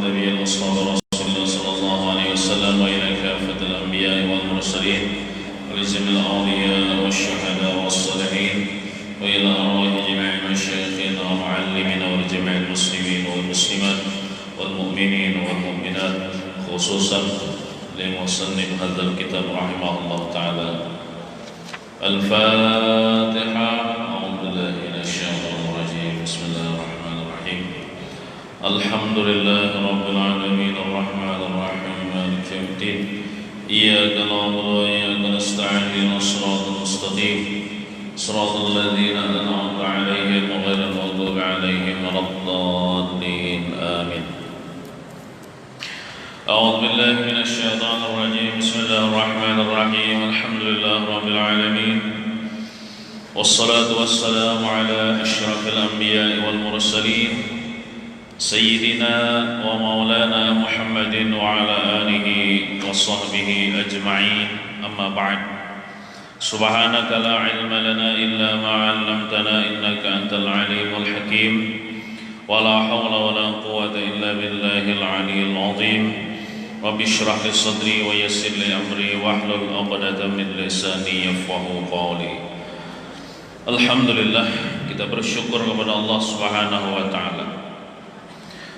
النبي المصطفى رسول الله صلى الله عليه وسلم وإلى كافة الأنبياء والمرسلين ولجميع الأولياء والشهداء والصالحين وإلى أرواح جميع مشايخنا ومعلمنا ولجميع المسلمين والمسلمات والمؤمنين والمؤمنات خصوصا لمصنف هذا الكتاب رحمه الله تعالى. الفاتحة. أعوذ بالله من الشيطان الرجيم. بسم الله الرحمن الرحيم. الحمد لله رب العالمين الرحمن الرحيم مالك يوم الدين إياك نعبد وإياك نستعين اهدنا الصراط المستقيم صراط الذين أنعمت عليهم غير المغضوب عليهم ولا الضالين آمين. أعوذ بالله من الشيطان الرجيم. بسم الله الرحمن الرحيم. الحمد لله رب العالمين والصلاة والسلام على أشرف الأنبياء والمرسلين سيدنا ومولانا محمد وعلى آله وصحبه أجمعين. أما بعد. سبحانك لا علم لنا إلا ما علمتنا إنك أنت العليم الحكيم ولا حول ولا قوة إلا بالله العلي العظيم. رب اشرح لي صدري ويسر لي أمري واحلل عقدة من لساني يفقهوا قولي. Alhamdulillah, kita bersyukur kepada Allah Subhanahu wa taala.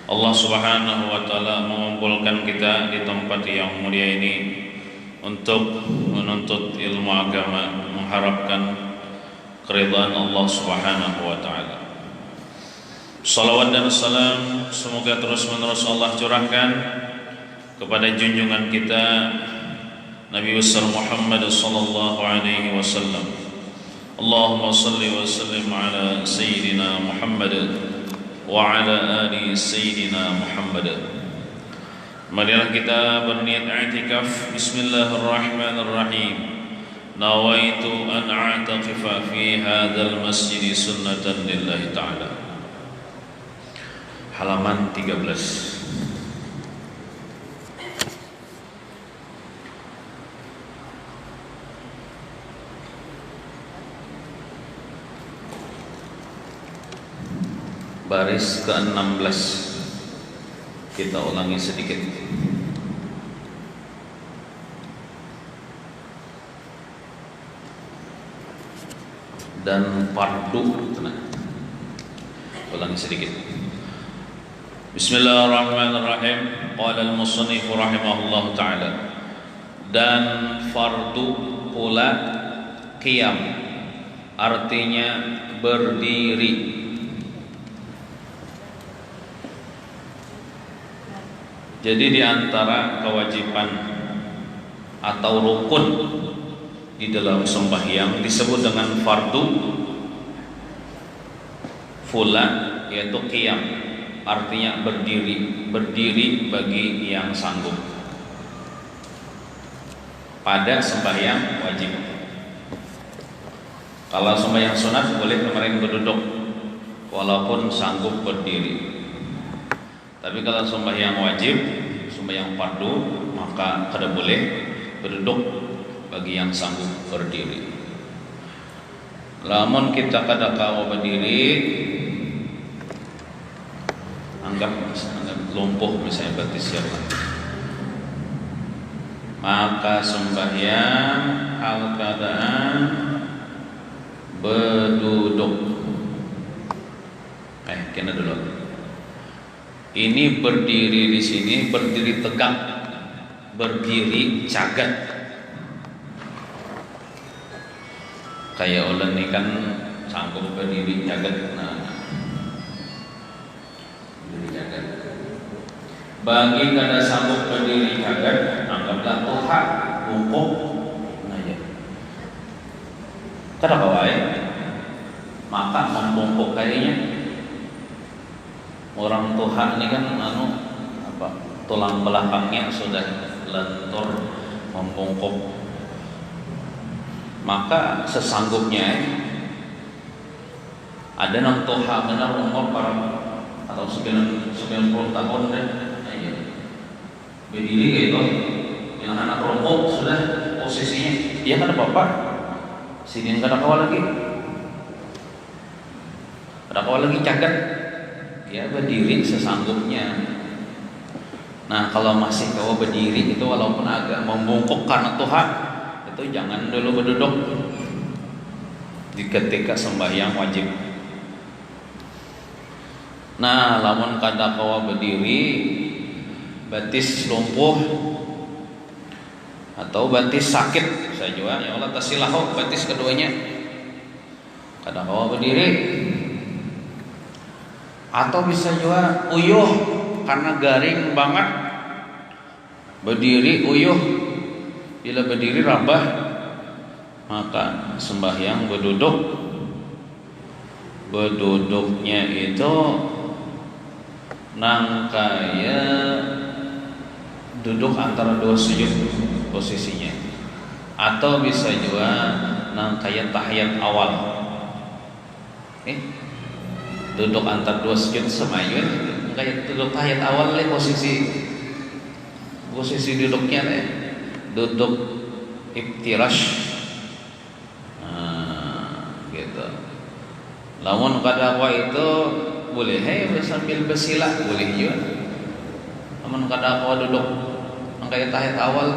Allah Subhanahu wa taala mengumpulkan kita di tempat yang mulia ini untuk menuntut ilmu agama, mengharapkan keridhaan Allah Subhanahu wa taala. Salawat dan salam semoga terus-menerus Allah curahkan kepada junjungan kita Nabi besar Muhammad sallallahu alaihi wasallam. Allahumma salli wa sallim ala sayyidina Muhammad wa ala ali sayyidina Muhammad. Marilah kita berniat i'tikaf. Bismillahirrahmanirrahim. Nawaitu an a'taqifa fi hadzal masjid sunnatan lillahi ta'ala. Halaman 13. Baris ke-16. Kita ulangi sedikit. Dan fardu. Ulangi sedikit. Bismillahirrahmanirrahim. Qala al-musannif rahimahullah ta'ala. Dan fardu pula qiyam, artinya berdiri. Jadi di antara kewajiban atau rukun di dalam sembahyang disebut dengan fardu fulan, yaitu qiyam, artinya berdiri bagi yang sanggup pada sembahyang wajib. Kalau sembahyang sunat boleh kemarin berduduk walaupun sanggup berdiri. Tapi kalau sembahyang wajib, sembahyang fardu, maka kada boleh berduduk bagi yang sanggup berdiri. Lamun kita kada kau berdiri, anggap lumpuh misalnya berarti siapa, maka sembahyang hal keadaan berduduk. Kena dulu. Ini berdiri di sini, berdiri tegak, berdiri cagat. Kayak ulun ini kan sanggup berdiri cagat. Nah, berdiri cagat. Bagi kada sanggup berdiri cagat, anggaplah tuha, bungkuk, nah ya. Kada kawai, maka membungkuk kayaknya. Orang tuha ini kan tulang belakangnya sudah lentur, membungkuk. Maka sesanggupnya ada nang tuha benar umur para atau 90 tahun deh. Berdiri gitu. Yang anak rokok sudah posisinya dia kan apa-apa. Sini kada kawal lagi. Kada kawal lagi cagat. Ya berdiri sesanggupnya. Nah kalau masih kau berdiri itu walaupun agak membungkuk karena Tuhan, itu jangan dulu berduduk di ketika sembahyang wajib. Nah lamun kada kau berdiri, batis lumpuh atau batis sakit bisa juga, ya Allah tasilahu batis keduanya, kada kau berdiri, atau bisa juga uyuh karena garing banget, berdiri uyuh, bila berdiri rabah, maka sembahyang berduduknya itu nang kaya duduk antara dua sujud posisinya, atau bisa juga nang kaya tahiyat awal, duduk antara dua sujud semayun, kayak duduk tahiyat awal le posisi duduknya le, duduk iftirash, gitu. Lamun kada apa itu boleh sambil bersila boleh juga. Lamun kada apa duduk kayak tahiyat awal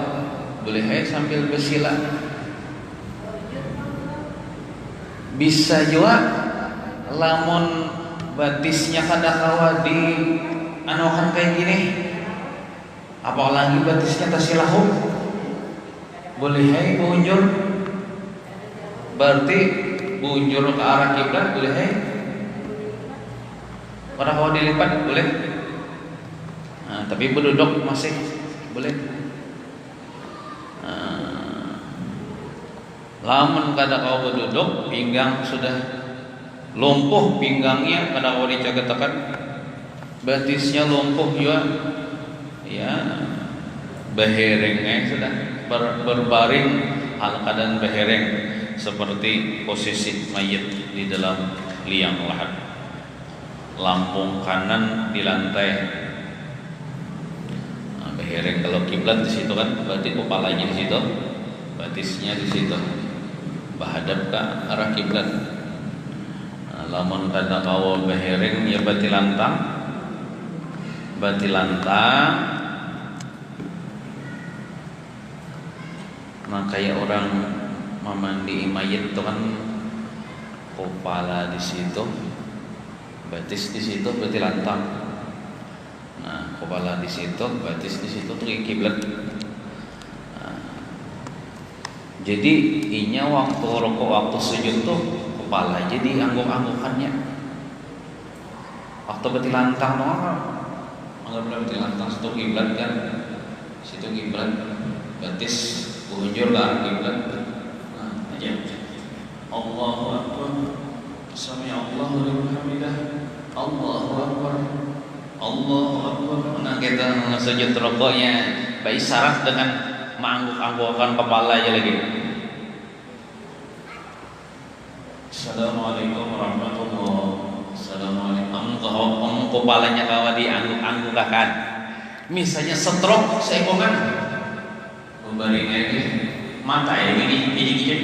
boleh sambil bersila. Bisa juga lamun batisnya kada kawa di anokan kayak gini, apalagi batisnya tasilahu, boleh bunjur, berarti bunjur ke arah kiblat boleh pada kawa dilipat boleh. Nah, tapi berduduk masih boleh. Lamun kada kau berduduk, pinggang sudah lumpuh, pinggangnya kada kau dicagatakan, batisnya lumpuh juga, ya beherengnya sudah berbaring hal keadaan behereng seperti posisi mayit di dalam liang lahat, lambung kanan di lantai. Nah, behereng kalau kiblat di situ kan, berarti kepalanya di situ, batisnya di situ, bahadap ke arah kiblat. Nah, lamun kada kawa behereng ya bati lantang. Nah kayak orang memandi mayit itu kan kepala di situ, batis di situ, bati lantang. Nah kepala di situ, batis di situ tuh kiblat. Jadi inya waktu rokok, waktu sujud tuh kepala jadi angguk-anggukannya. Waktu bati lantang anggaplah bati lantang situ kiblat kan, situ kiblat, batis bunjur ke arah kiblat. Nah aja Allahu Akbar, sami Allahu liman hamidah, Allahu Akbar, Allahu Akbar. Nah kita sujud rokoknya baik syarat dengan mengangguk-anggukkan kepala aja lagi. Assalamualaikum warahmatullahi wabarakatuh. Assalamualaikum. Kamu kepalanya kawa diangguk-anggukakan. Misalnya stroke seekongan, membaring aja mata ini gigit.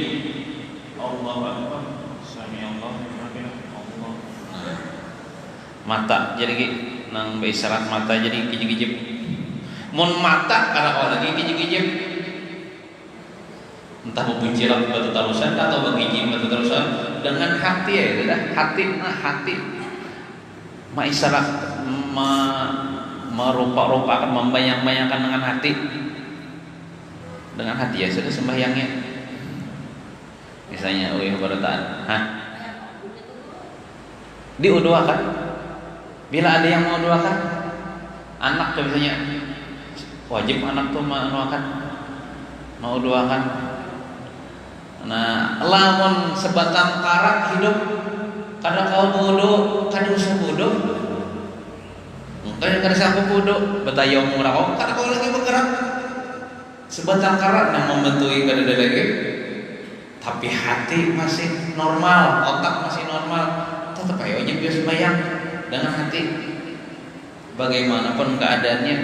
Allahu Akbar. Sami Allah. Allah. Mata jadi nang isyarat mata jadi gigit. Mun mata kada kau lagi gigit. Entah berbincang batu tarusan atau bergigit batu tarusan dengan hati ya, sudah hati isyarat merupakan membayang-bayangkan dengan hati ya sudah sembahyangnya. Misalnya barataan diuduakan, bila ada yang mau doakan anak tuh misalnya wajib anak tuh mau doakan. Nah lamun sebatang karak hidup kada kau bodoh, kada usah bodoh, kada sanggup bodoh, betayong murah kada kau lagi bergerak. Sebatang karat yang membentui kada ada lagi, tapi hati masih normal, otak masih normal, tetap ayo biasa bayang dengan hati bagaimanapun keadaannya.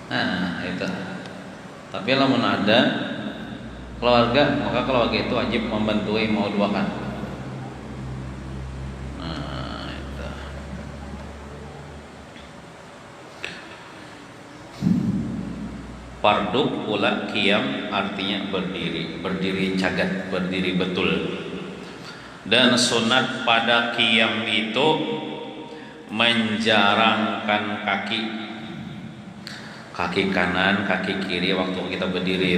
Nah itu. Tapi lamun ada keluarga, maka keluarga itu wajib membentui mau doakan. Nah itu. Fardu pula qiyam artinya berdiri cagat, berdiri betul. Dan sunat pada qiyam itu menjarangkan kaki kanan, kaki kiri waktu kita berdiri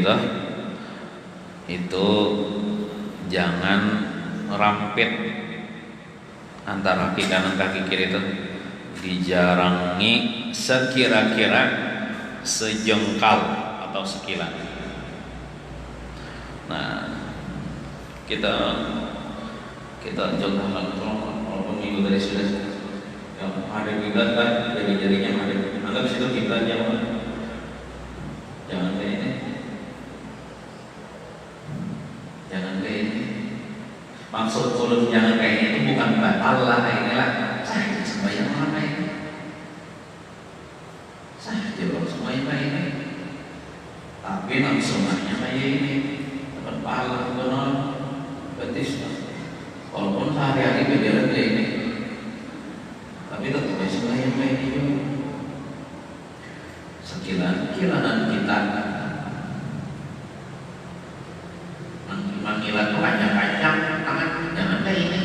itu jangan rampit antara kaki kanan kaki kiri itu, dijarangi sekira-kira sejengkal atau sekilan. Nah, kita contoh walaupun minggu tadi sudah yang ada kiblat kan, jari-jarinya ada. Anggap situ kiblat yang mana? Jangan kayak ini. Jangan kayak ini. Maksud turun jangan kayak ini itu bukan batal lah, inilah saya sembahyang mana ini. Saya jawab semuanya kayak ini, tapi nabi sunnahnya kayak ini, dapat pahala benar, betis. Walaupun sehari-hari berjalan kayak ini, tapi tetap semuanya kayak ini. Sekilan-kilanan kita, manggilan tuh kancang-kancang, tangan jangan kayak ini,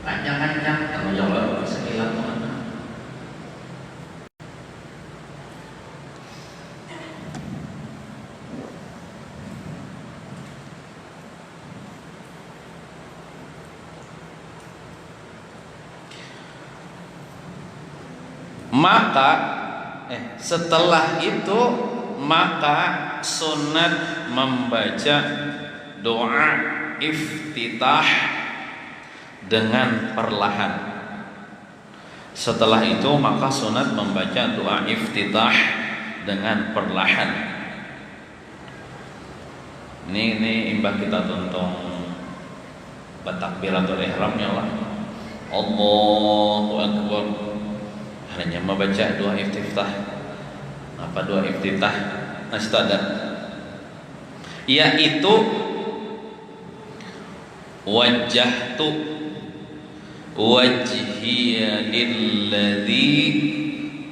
kancang-kancang, kalau jawab sekilan tuh. Maka setelah itu maka sunat membaca doa iftitah dengan perlahan. Setelah itu maka sunat membaca doa iftitah dengan perlahan. Ini imbah kita tentang takbiratul ihramnya lah. Allahu akbar. Hanya membaca doa iftitah. Apa doa iftitah? Nah, itu ada, yaitu wajjahtu wajhiya lilladzi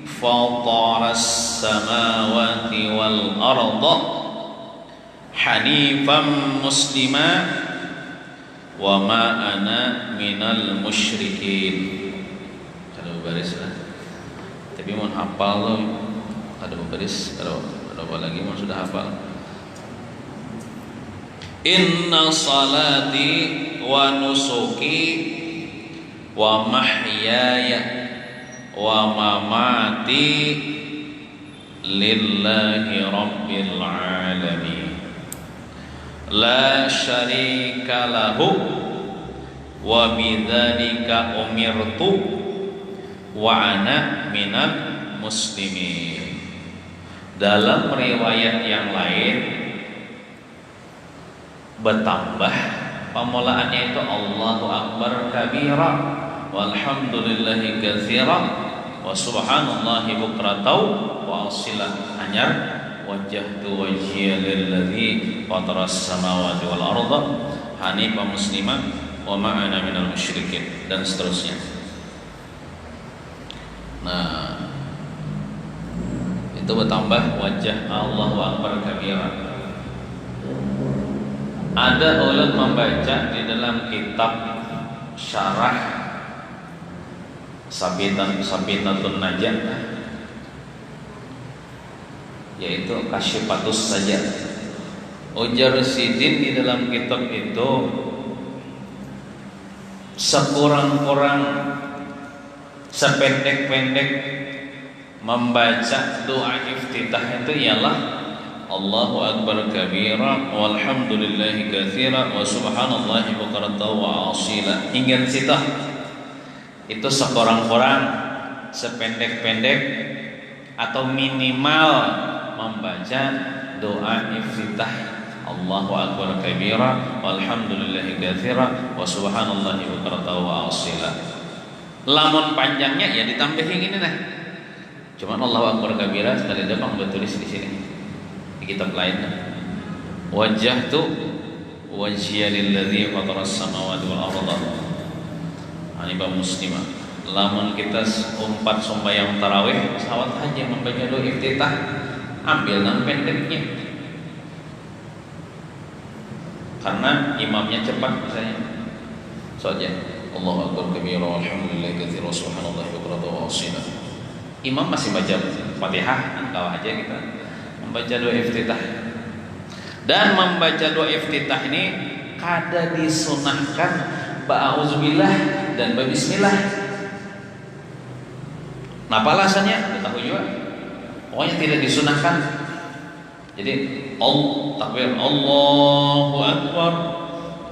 fataras samawati wal arda hanifan muslima wa ma ana minal musyrikin. Kalau baris lah. Tapi mau hafal loh, ada beberis, ada apa lagi mau sudah hafal. Inna salati wa nusuki wa mahyaya wa mamati lillahi rabbil alamin la syarika lahu wa bidzalika umirtu wa ana minal muslimin. Dalam riwayat yang lain bertambah pemulaannya itu Allahu akbar kabira walhamdulillahi katsira wa subhanallahi bukratan wa asila. Anyar wajjahtu wajhiya lilladzi fataras samawati wal arda hanifan musliman wa ma ana minal musyrikin, dan seterusnya. Nah, itu bertambah wajah Allahu akbar kabira. Ada ulama membaca di dalam kitab syarah Sabinatun Najah, yaitu Kasyifatus Sajad. Ujar Sidin di dalam kitab itu sekurang-kurang sependek-pendek membaca doa iftitah itu ialah Allahu akbar kabira walhamdulillahi katsira wa subhanallahi bukratan wa asila. Hingga situ itu sekurang-kurang sependek-pendek atau minimal membaca doa iftitah Allahu akbar kabira walhamdulillahi katsira wa subhanallahi bukratan wa asila. Lamun panjangnya ya ditambahin ini nah. Cuman Allahu akbar kabira sekali doang bertulis di sini. Di kitab lain. Wajjahtu wajhiya lilladzi fataras samawati wal arda hanifan muslimah. Lamun kita umpat sembahyang tarawih sawat aja membaca doa iftitah ambil yang pendeknya. Karena imamnya cepat misalnya. Soalnya Allahu akbar kabira walhamdulillahi katsira subhanallahi bukratan wa asila. Imam masih baca Fatihah, engkau aja kita membaca doa iftitah. Dan membaca doa iftitah ini kada disunahkan ba'auzubillah dan bismillah. Nah, apa alasannya? Tahu juga. Pokoknya tidak disunahkan. Jadi takbir Allahu akbar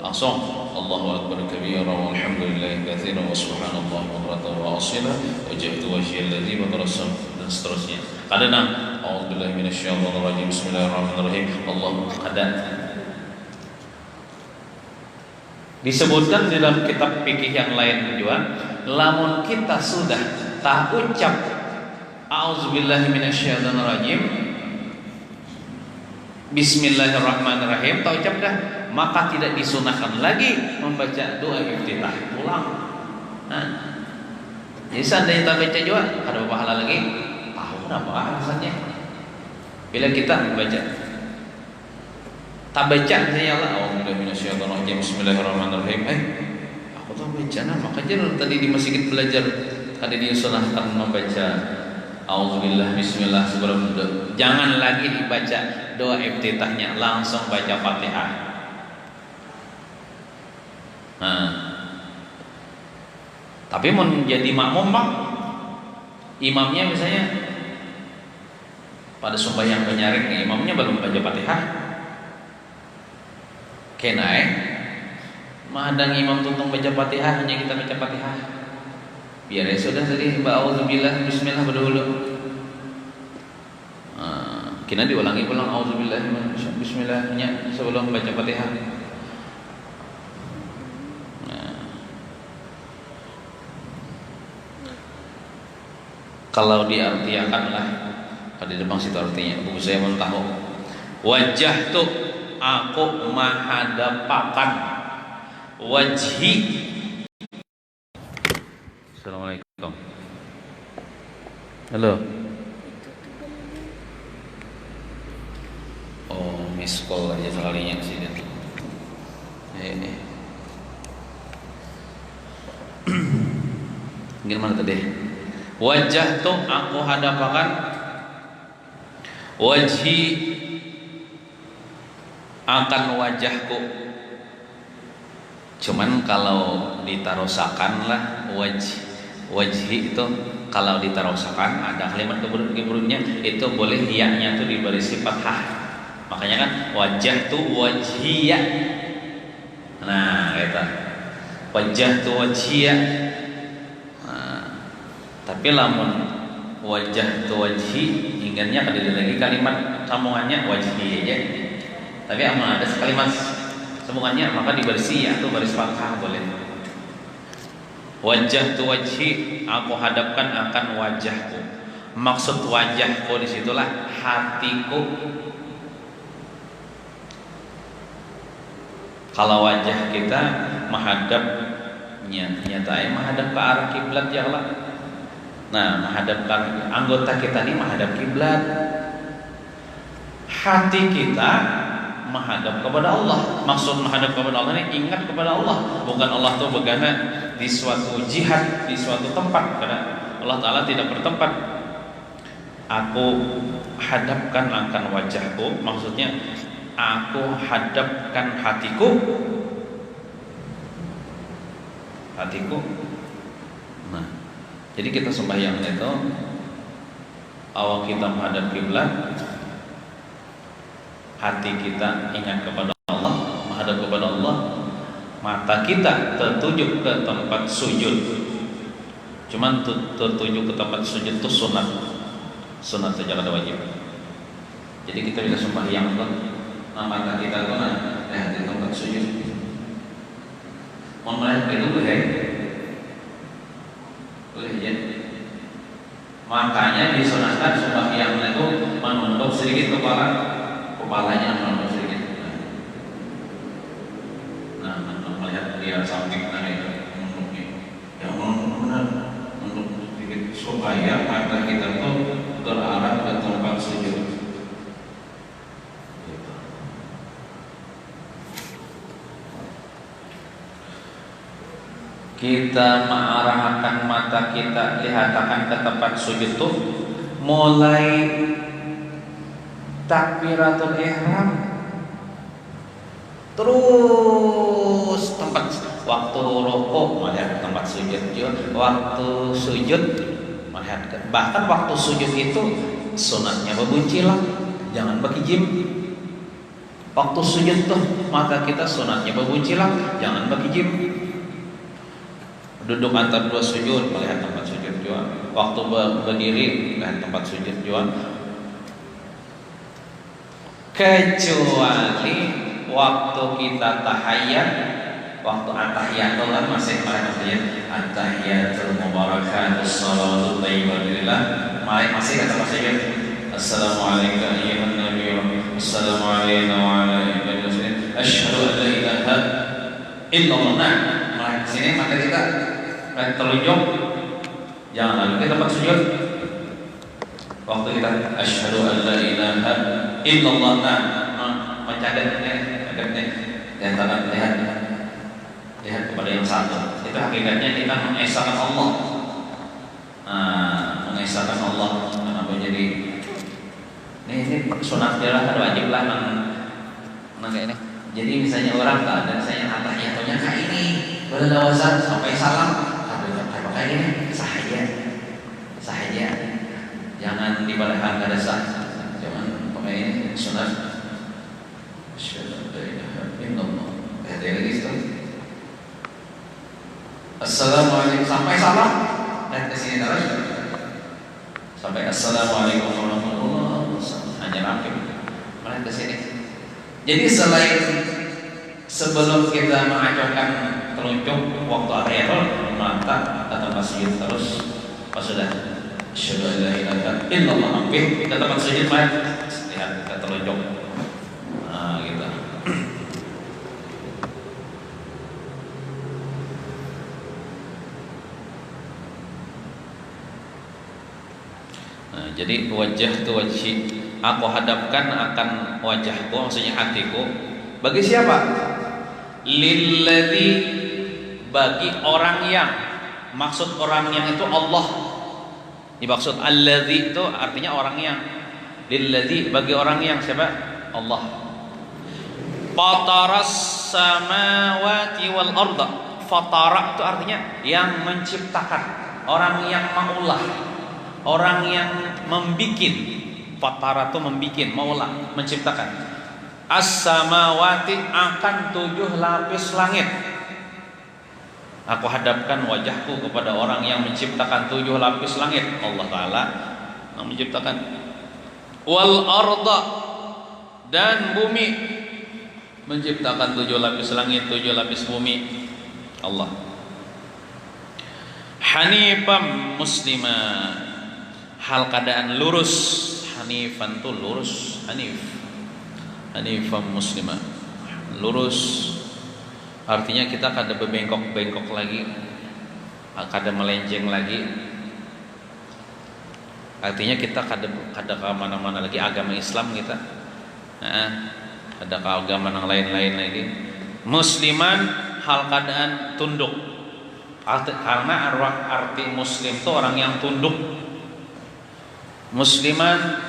langsung Allahu akbar kabira walhamdulillahi katsiran wa subhanallahi bukratan wa asila wajhtu wajhiyal ladzi batarasam dan seterusnya. Kadang a'udzubillahi minasyaitonir rajim bismillahirrahmanirrahim Allahu qadan. Disebutkan di dalam kitab fikih yang lain juga, lamun kita sudah tak ucap a'udzubillahi minasyaitonir rajim bismillahirrahmanirrahim tak ucap dah, maka tidak disunahkan lagi membaca doa iftitah ulang. Nah, jadi seandainya tak baca juga ada pahala lagi. Tahu apa alasannya? Bila kita membaca tak baca misalnya Allah a'udzubillahi minasyaitonir rajim bismillahirrahmanirrahim, aku tak baca, nah makanya tadi di masjid belajar ada disunahkan membaca auzubillah bismillah sebelum doa. Jangan lagi dibaca doa iftitahnya, langsung baca Fatihah. Nah, tapi menjadi makmum Pak, imamnya misalnya pada sembahyang penyaring, imamnya belum baca Fatihah, kenai mahadang imam tuntung baca Fatihah, hanya kita baca Fatihah. Biar ya sudah tadi ba'udzubillah bismillah berdahulu. Kena diulangi ulang auzubillah bismillahnya sebelum baca Fatihah. Kalau diartikanlah pada depan situ artinya, buku saya mau tahu. Wajah tuh aku menghadapakan wajhi. Assalamualaikum. Halo. Oh, miss call aja sekalinya sini. Gimana tadi? Wajah tuh aku hadapakan wajhi akan wajahku. Cuman kalau ditarosakan lah wajhi itu kalau ditarosakan ada kalimat keburutnya itu boleh iya-nya tuh diberi sifat hah. Makanya kan wajah tuh wajhiyah. Nah, kata wajah tuh wajhiyah. Tapi lamun wajah tu wajhi ingatnya kada lagi kalimat sambungannya wajhi aja. Tapi amun ada kalimat sambungannya maka dibarisi atau baris fathah boleh. Wajah tu wajhi aku hadapkan akan wajahku. Maksud wajahku disitulah hatiku. Kalau wajah kita menghadapnya nyata menghadap ke arah kiblat ya Allah. Nah, menghadapkan anggota kita ini menghadap kiblat. Hati kita menghadap kepada Allah. Maksud menghadap kepada Allah ini ingat kepada Allah. Bukan Allah itu begana di suatu jihad, di suatu tempat. Karena Allah Ta'ala tidak bertempat. Aku hadapkan akan wajahku. Maksudnya aku hadapkan hatiku. Hatiku. Nah, jadi kita sembahyang itu awal kita menghadap kiblat, hati kita ingat kepada Allah, menghadap kepada Allah, mata kita tertuju ke tempat sujud. Cuman tertuju ke tempat sujud itu sunat saja kada wajib. Jadi kita bisa sembahyang tuh, mata kita tuh di tempat sujud. Mau melihat itu boleh. Ya. Makanya disunahkan sembahyang itu menunduk sedikit kepalanya menunduk sedikit. Nah, melihat dia samping itu menunduknya. Ya benar menunduk sedikit supaya mata kita tuh terarah ke tempat sujud. kita mengarahkan mata kita lihatakan ke tempat sujud tuh mulai takbiratul ihram terus tempat waktu rukuk melihat tempat sujud juga, waktu sujud melihat bahkan waktu sujud itu sunatnya bebuncilang, jangan bagi jim. Waktu sujud tuh mata kita sunatnya bebuncilang, jangan bagi jim. Duduk antara dua sujud melihat tempat sujud juga, waktu berdiri melihat tempat sujud juga, kecuali waktu kita tahiyat. Waktu at-tahiyatul kan masih tahiyat at-tahiyatul mubarakatus shalawatut thayyibatillah masih kata sujud. Assalamualaikum ayyuhan nabiy assalamualaikum wa ala alihi wasallam asyhadu an la ilaha illallah. Nah, sini mata kita telunjuk jangan lalu ke tempat sujud. Waktu kita asyhadu an la ilaha illallah mencadatnya dan tangan lihat kepada yang satu. Itu hakikatnya kita mengesahkan Allah. Mengesahkan Allah. Kenapa jadi ini sunat jelas wajib lah kayak ini. Jadi misalnya orang tak ada saya atahiyatunya kayak ini berlawazan sampai salam apa kayak ini sahaja jangan dibalakan ada sah, jangan pakai ini sunat. Asyhadu an la ilaha illallah. Ada lagi itu. Assalamualaikum sampai salam dan ke sini terus sampai assalamualaikum warahmatullahi wabarakatuh hanya rakib malah ke sini. Jadi selain sebelum kita mengacungkan telunjuk waktu akhir mata ke tempat sujud terus pas sudah asyhadu an la ilaha illallah hampir ke tempat sujud lihat ke telunjuk gitu. Jadi wajah tu wajhi, aku hadapkan akan wajahku, maksudnya hatiku. Bagi siapa? Lilladzi, bagi orang yang, maksud orang yang itu Allah. Dimaksud alladzi itu artinya orang yang. Lilladzi, bagi orang yang siapa? Allah. Fataras samawati wal arda. Fatara itu artinya yang menciptakan, orang yang maulah. Orang yang membikin, fatara itu membikin, maulah, menciptakan. As-samawati akan 7 lapis langit. Aku hadapkan wajahku kepada orang yang menciptakan 7 lapis langit. Allah Ta'ala yang menciptakan. Wal arda, dan bumi, menciptakan 7 lapis langit, 7 lapis bumi. Allah. Hanifan muslimah, hal keadaan lurus. Hanifan tuh lurus, hanifan muslimah, lurus artinya kita kada bebengkok-bengkok lagi, kada melenceng lagi, artinya kita kada ke mana-mana lagi agama Islam kita, kada ke agama yang lain-lain lagi. Musliman, hal keadaan tunduk, karena arti muslim itu orang yang tunduk. Musliman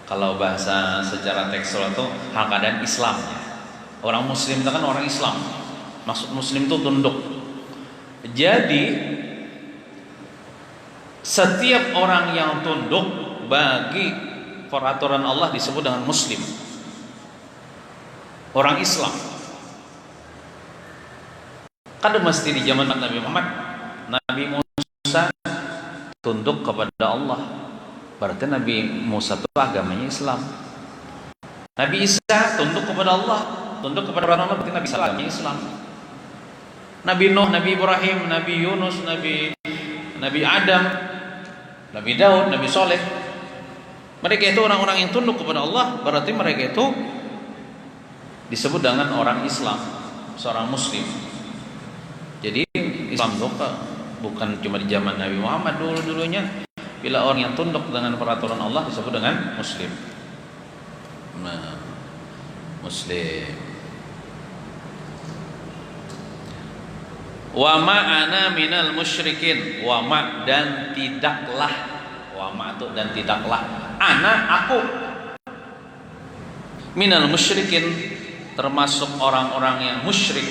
kalau bahasa secara tekstual itu hal keadaan Islamnya. Orang muslim itu kan orang Islam. Maksud muslim itu tunduk. Jadi setiap orang yang tunduk bagi peraturan Allah disebut dengan muslim, orang Islam. Kan mesti di zaman Nabi Muhammad, Nabi Musa tunduk kepada Allah, berarti Nabi Musa itu agamanya Islam. Nabi Isa tunduk kepada Allah, tunduk kepada peraturan Allah, berarti Nabi Isa agamanya Islam. Nabi Nuh, Nabi Ibrahim, Nabi Yunus, Nabi Adam, Nabi Daud, Nabi Soleh, mereka itu orang-orang yang tunduk kepada Allah, berarti mereka itu disebut dengan orang Islam, seorang Muslim. Jadi Islam itu bukan cuma di zaman Nabi Muhammad, dulunya bila orang yang tunduk dengan peraturan Allah disebut dengan Muslim. Muslim. Wa ma ana minal musyrikin. Wa ma dan tidaklah. Wa ma itu dan tidaklah. Ana aku minal musyrikin termasuk orang-orang yang musyrik.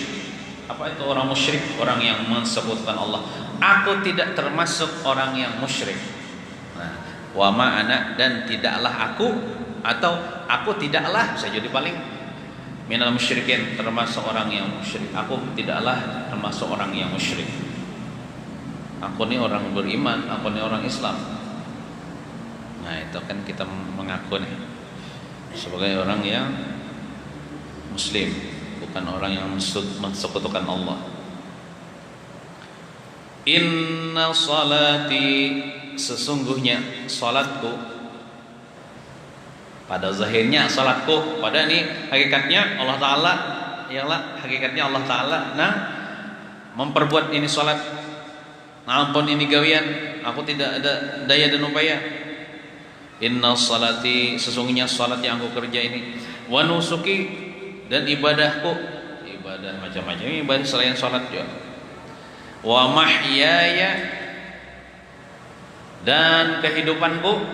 Apa itu orang musyrik? Orang yang mensekutukan Allah. Aku tidak termasuk orang yang musyrik. Nah, wa ma ana dan tidaklah aku, atau aku tidaklah bisa jadi paling minal musyrikin termasuk orang yang musyrik. Aku tidaklah termasuk orang yang musyrik. Aku ini orang beriman, aku ini orang Islam. Nah, itu kan kita mengaku nih sebagai orang yang muslim, bukan orang yang mensekutukan Allah. Inna salati, sesungguhnya salatku, pada zahirnya salatku, pada ini hakikatnya Allah Ta'ala, ialah hakikatnya Allah Ta'ala nah memperbuat ini salat. Nah, ampun ini gawian, aku tidak ada daya dan upaya. Inna salati, sesungguhnya salat yang aku kerja ini, wa nusuki, dan ibadahku, ibadah macam-macam ibadah selain salat juga, wa mahyaya, dan kehidupanku,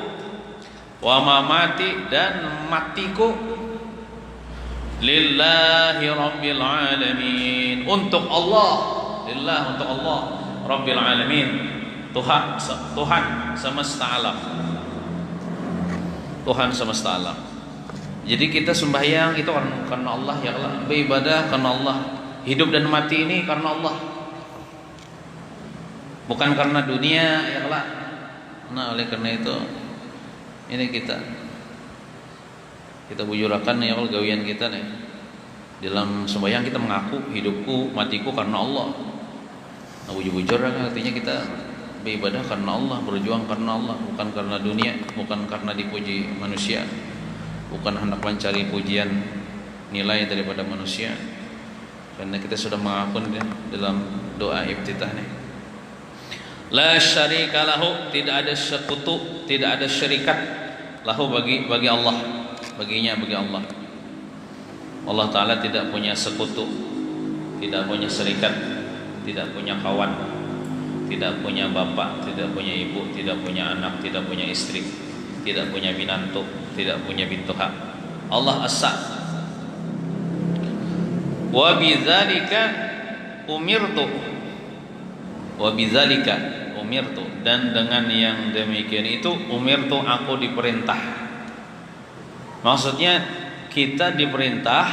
wa mamati, dan matiku, lillahi rabbil alamin, untuk Allah, lillah, untuk Allah, rabbil alamin, Tuhan semesta alam, Tuhan semesta alam. Jadi kita sembahyang itu karena Allah, ya Allah, beribadah karena Allah, hidup dan mati ini karena Allah, bukan karena dunia, ya Allah. Nah, oleh karena itu ini kita bujurakan ya Allah gawian kita nih. Dalam sembahyang kita mengaku hidupku, matiku karena Allah. Nah, bujur-bujur artinya kita beribadah karena Allah, berjuang karena Allah, bukan karena dunia, bukan karena dipuji manusia, bukan hendak mencari pujian nilai daripada manusia. Karena kita sudah mengaku dalam doa iftitah nih. La syarika lahu, tidak ada sekutu, tidak ada syarikat, lahu bagi Allah, bagi Allah. Allah Ta'ala tidak punya sekutu, tidak punya syarikat, tidak punya kawan, tidak punya bapak, tidak punya ibu, tidak punya anak, tidak punya istri, tidak punya binantu, tidak punya bintu hak. Allah As-Sa. Wa bidzalika umirtu, wa bidzalika umirtu, dan dengan yang demikian itu umirtu, aku diperintah. Maksudnya kita diperintah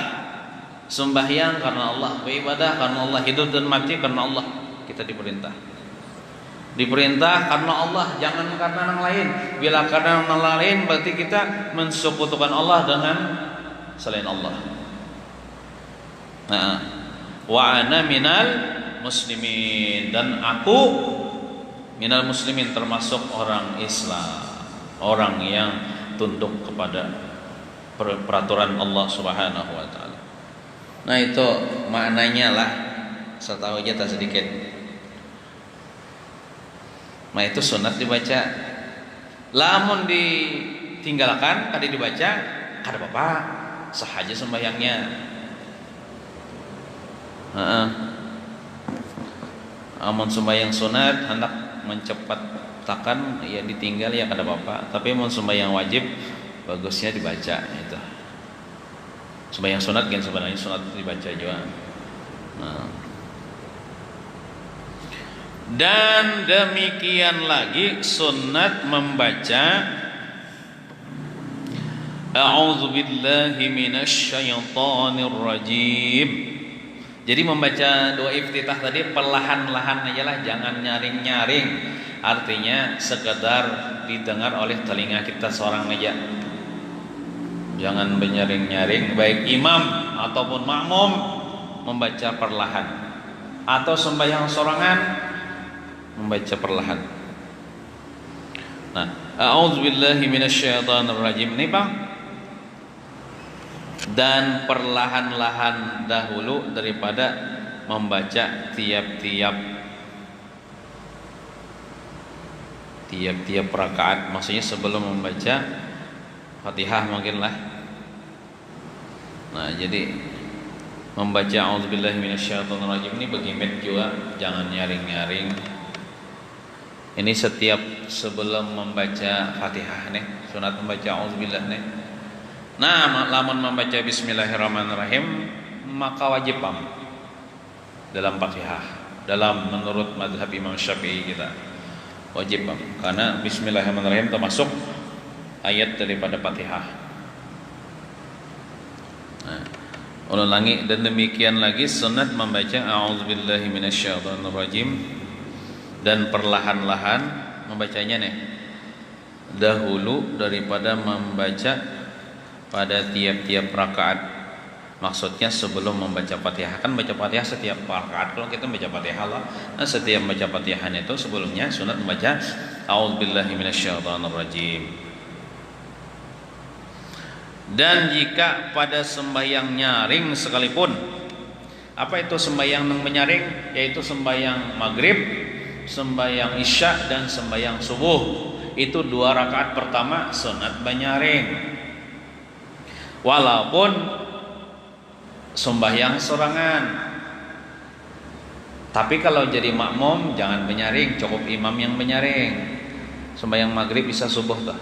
sembahyang karena Allah, beribadah karena Allah, hidup dan mati karena Allah. Kita diperintah karena Allah, jangan karena orang lain. Bila karena orang lain berarti kita mensekutukan Allah dengan selain Allah. Nah, wa ana minal muslimin, dan aku minal muslimin termasuk orang Islam, orang yang tunduk kepada peraturan Allah Subhanahu wa taala. Nah, itu maknanya lah, saya tahu aja tak sedikit. Nah, itu sunat dibaca. Lamun ditinggalkan kada dibaca, kada apa-apa, sah aja sembahyangnya. Amun sembahyang sunat hendak mencepatkan ya ditinggal ya kada apa-apa. Tapi amun sembahyang wajib bagusnya dibaca itu. Sembahyang sunat kan sebenarnya sunat dibaca juga. Nah. Dan demikian lagi sunat membaca A'udzu billahi minasyaitonir rajim. Jadi membaca doa iftitah tadi perlahan-lahan aja lah, jangan nyaring-nyaring. Artinya sekedar didengar oleh telinga kita seorang aja. Jangan menyaring-nyaring, baik imam ataupun makmum membaca perlahan, atau sembahyang sorangan membaca perlahan. Nah, a'udzubillahi minasyaitonir rajim ini Bang. Dan perlahan-lahan dahulu daripada membaca tiap-tiap rakaat, maksudnya sebelum membaca Fatihah mungkin lah. Nah, jadi membaca auzubillahi minasyaitonirrajim ini begimit juga, jangan nyaring-nyaring. Ini setiap sebelum membaca Fatihah nih, sunat membaca auzubillah nih. Nah, lamun membaca bismillahirrahmanirrahim maka wajib dalam Fatihah. Dalam menurut mazhab Imam Syafi'i kita wajib karena bismillahirrahmanirrahim termasuk ayat daripada Fatihah. Nah, ulangi dan demikian lagi sunat membaca a'udzubillahi minasyaitonirrajim dan perlahan-lahan membacanya nih dahulu daripada membaca pada tiap-tiap rakaat. Maksudnya sebelum membaca Fatihah, kan baca Fatihah setiap rakaat kalau kita membaca Fatihah lah. Nah, setiap membaca Fatihah itu sebelumnya sunat membaca a'udzubillahi minasyaitonirrajim. Dan jika pada sembahyang nyaring sekalipun, apa itu sembahyang yang menyaring? Yaitu sembahyang maghrib, sembahyang isya dan sembahyang subuh. Itu 2 rakaat pertama sunat menyaring. Walaupun sembahyang sorangan. Tapi kalau jadi makmum jangan menyaring, cukup imam yang menyaring. Sembahyang maghrib bisa subuh tuh.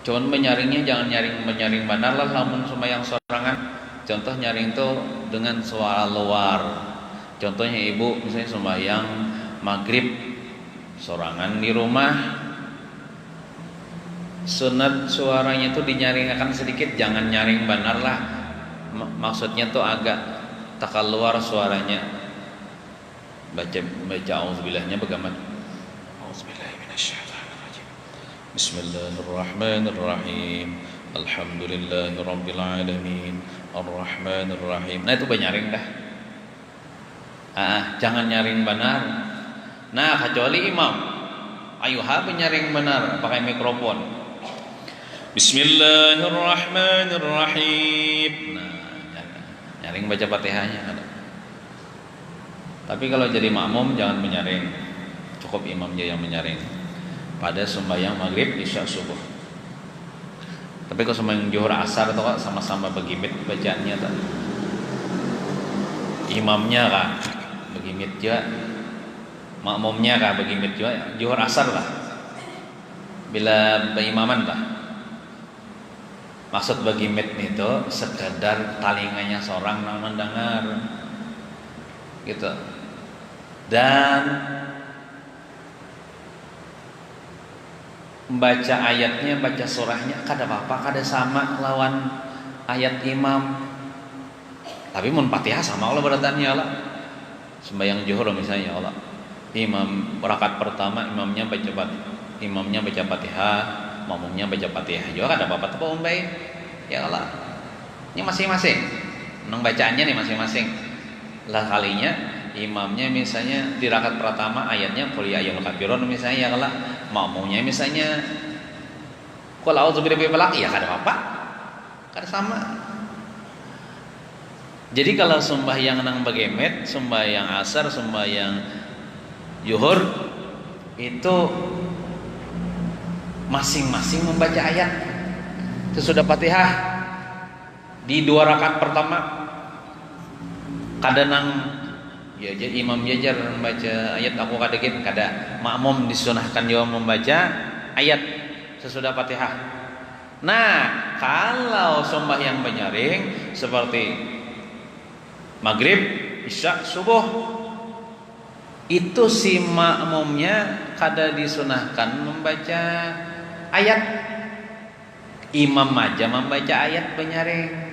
Cuman menyaringnya jangan menyaring benar lah lamun sembahyang sorangan. Contoh nyaring tuh dengan suara luar. Contohnya ibu misalnya sembahyang maghrib sorangan di rumah, sunat suaranya tuh dinyaringkan sedikit, jangan nyaring benar lah. Maksudnya tuh agak tak keluar suaranya. Baca auzubillahnya bagaimana? Auzubillahi minasyaitonirrajim. Bismillahirrahmanirrahim. Alhamdulillahirabbil alamin. Arrahmanirrahim. Nah itu banyaring dah. Jangan nyaring benar. Nah, kecuali imam. Ayuha penyaring benar pakai mikrofon. Bismillahirrahmanirrahim. Nah, nyaring baca Fatihahnya ada. Tapi kalau jadi makmum jangan menyaring. Cukup imamnya yang menyaring. Pada sembahyang maghrib, isya, subuh. Tapi kalau sembahyang zuhur, asar itu sama-sama begimit bacaannya tadi. Imamnya kah begimit juga, makmumnya kah begimit juga. Zuhur asar lah. Bila berimaman lah. Maksud begimit itu sekedar talinganya seorang yang mendengar gitu. Dan membaca ayatnya, baca surahnya kada apa-apa, kada sama lawan ayat imam. Tapi mun Fatihah sama Allah beratannya Allah. Sembahyang zuhur misalnya Allah. Imam rakaat pertama imamnya baca Fatihah, makmumnya baca Fatihah. Juga kada apa-apa apa umbai. Ya Allah. Ini masing-masing. Nang bacaannya nih masing-masing. Lah kalinya imamnya misalnya di rakaat pertama ayatnya qul ya ayyuhal kafirun misalnya ya Allah. Makmumnya misalnya qul a'udzu birabbil falaq, ya kada apa-apa. Kada sama. Jadi kalau sembahyang nang bagemet, sembahyang asar, sembahyang zuhur itu masing-masing membaca ayat sesudah Fatihah di 2 rakaat pertama. Kadang ya jadi imam jajar membaca ayat aku kadegit, kada makmum disunahkan juga membaca ayat sesudah Fatihah. Nah, kalau sembahyang menyaring seperti maghrib, isya, subuh, itu si makmumnya kada disunahkan membaca ayat. Imam aja membaca ayat penyaring.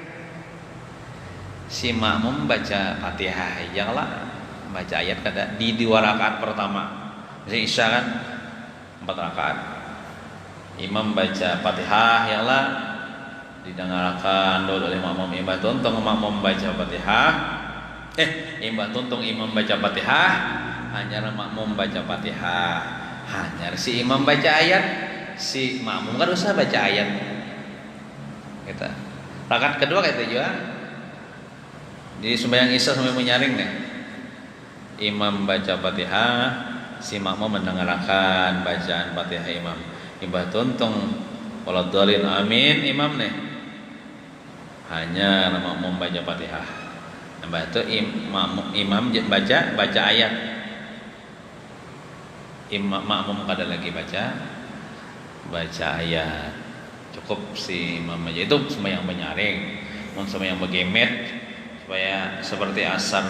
Si makmum baca Fatihah aja lah, baca ayat kada di 2 rakaat pertama. Misalnya isya kan 4 rakaat. Imam baca Fatihah ya lah, didengarkan oleh makmum. Imam tuntung makmum baca Fatihah. Imam tuntung imam baca Fatihah, hanya makmum baca Fatihah. Hanya si imam baca ayat, si makmum kan usah baca ayat. Kita rakaat kedua kayak itu juga. Jadi sembahyang isya sampai menyaring nih. Imam baca Fatihah, si makmum mendengarkan bacaan Fatihah imam. Imam tuntung waladhdallin amin imam nih. hanya makmum baca Fatihah. Nah, itu imam baca ayat. Makmum kada lagi baca ayat. Cukup si imam aja. Itu sembahyang menyaring, mun sembahyang begemet supaya seperti asar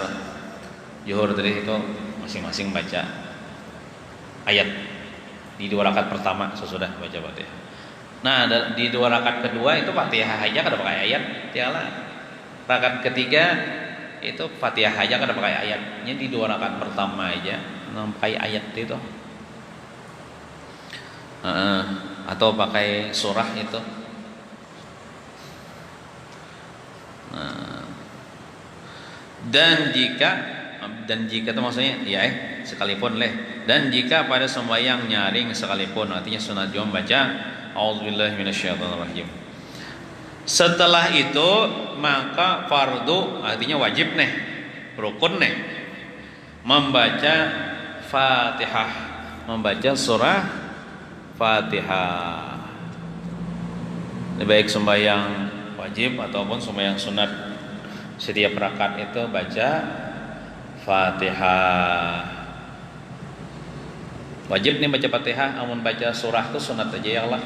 zuhur tadi itu masing-masing baca ayat di 2 rakaat pertama sesudah baca Fatihah. Nah, di 2 rakaat kedua itu Fatihah aja kada pakai ayat, tiala. Rakaat ketiga itu Fatihah aja kada pakai ayatnya, di 2 rakaat pertama aja pakai ayat itu. Atau pakai surah itu. Dan jika itu maksudnya ya sekalipun dan jika pada sembahyang nyaring sekalipun, artinya sunat juga baca a'udzubillahi minasyaitonirrajim. Setelah itu maka fardu, artinya wajib rukun membaca Fatihah, membaca surah Fatihah. Baik sembahyang wajib ataupun sembahyang sunat, setiap rakaat itu baca Fatihah. Wajib baca Fatihah, amun baca surah itu sunat aja ya Allah.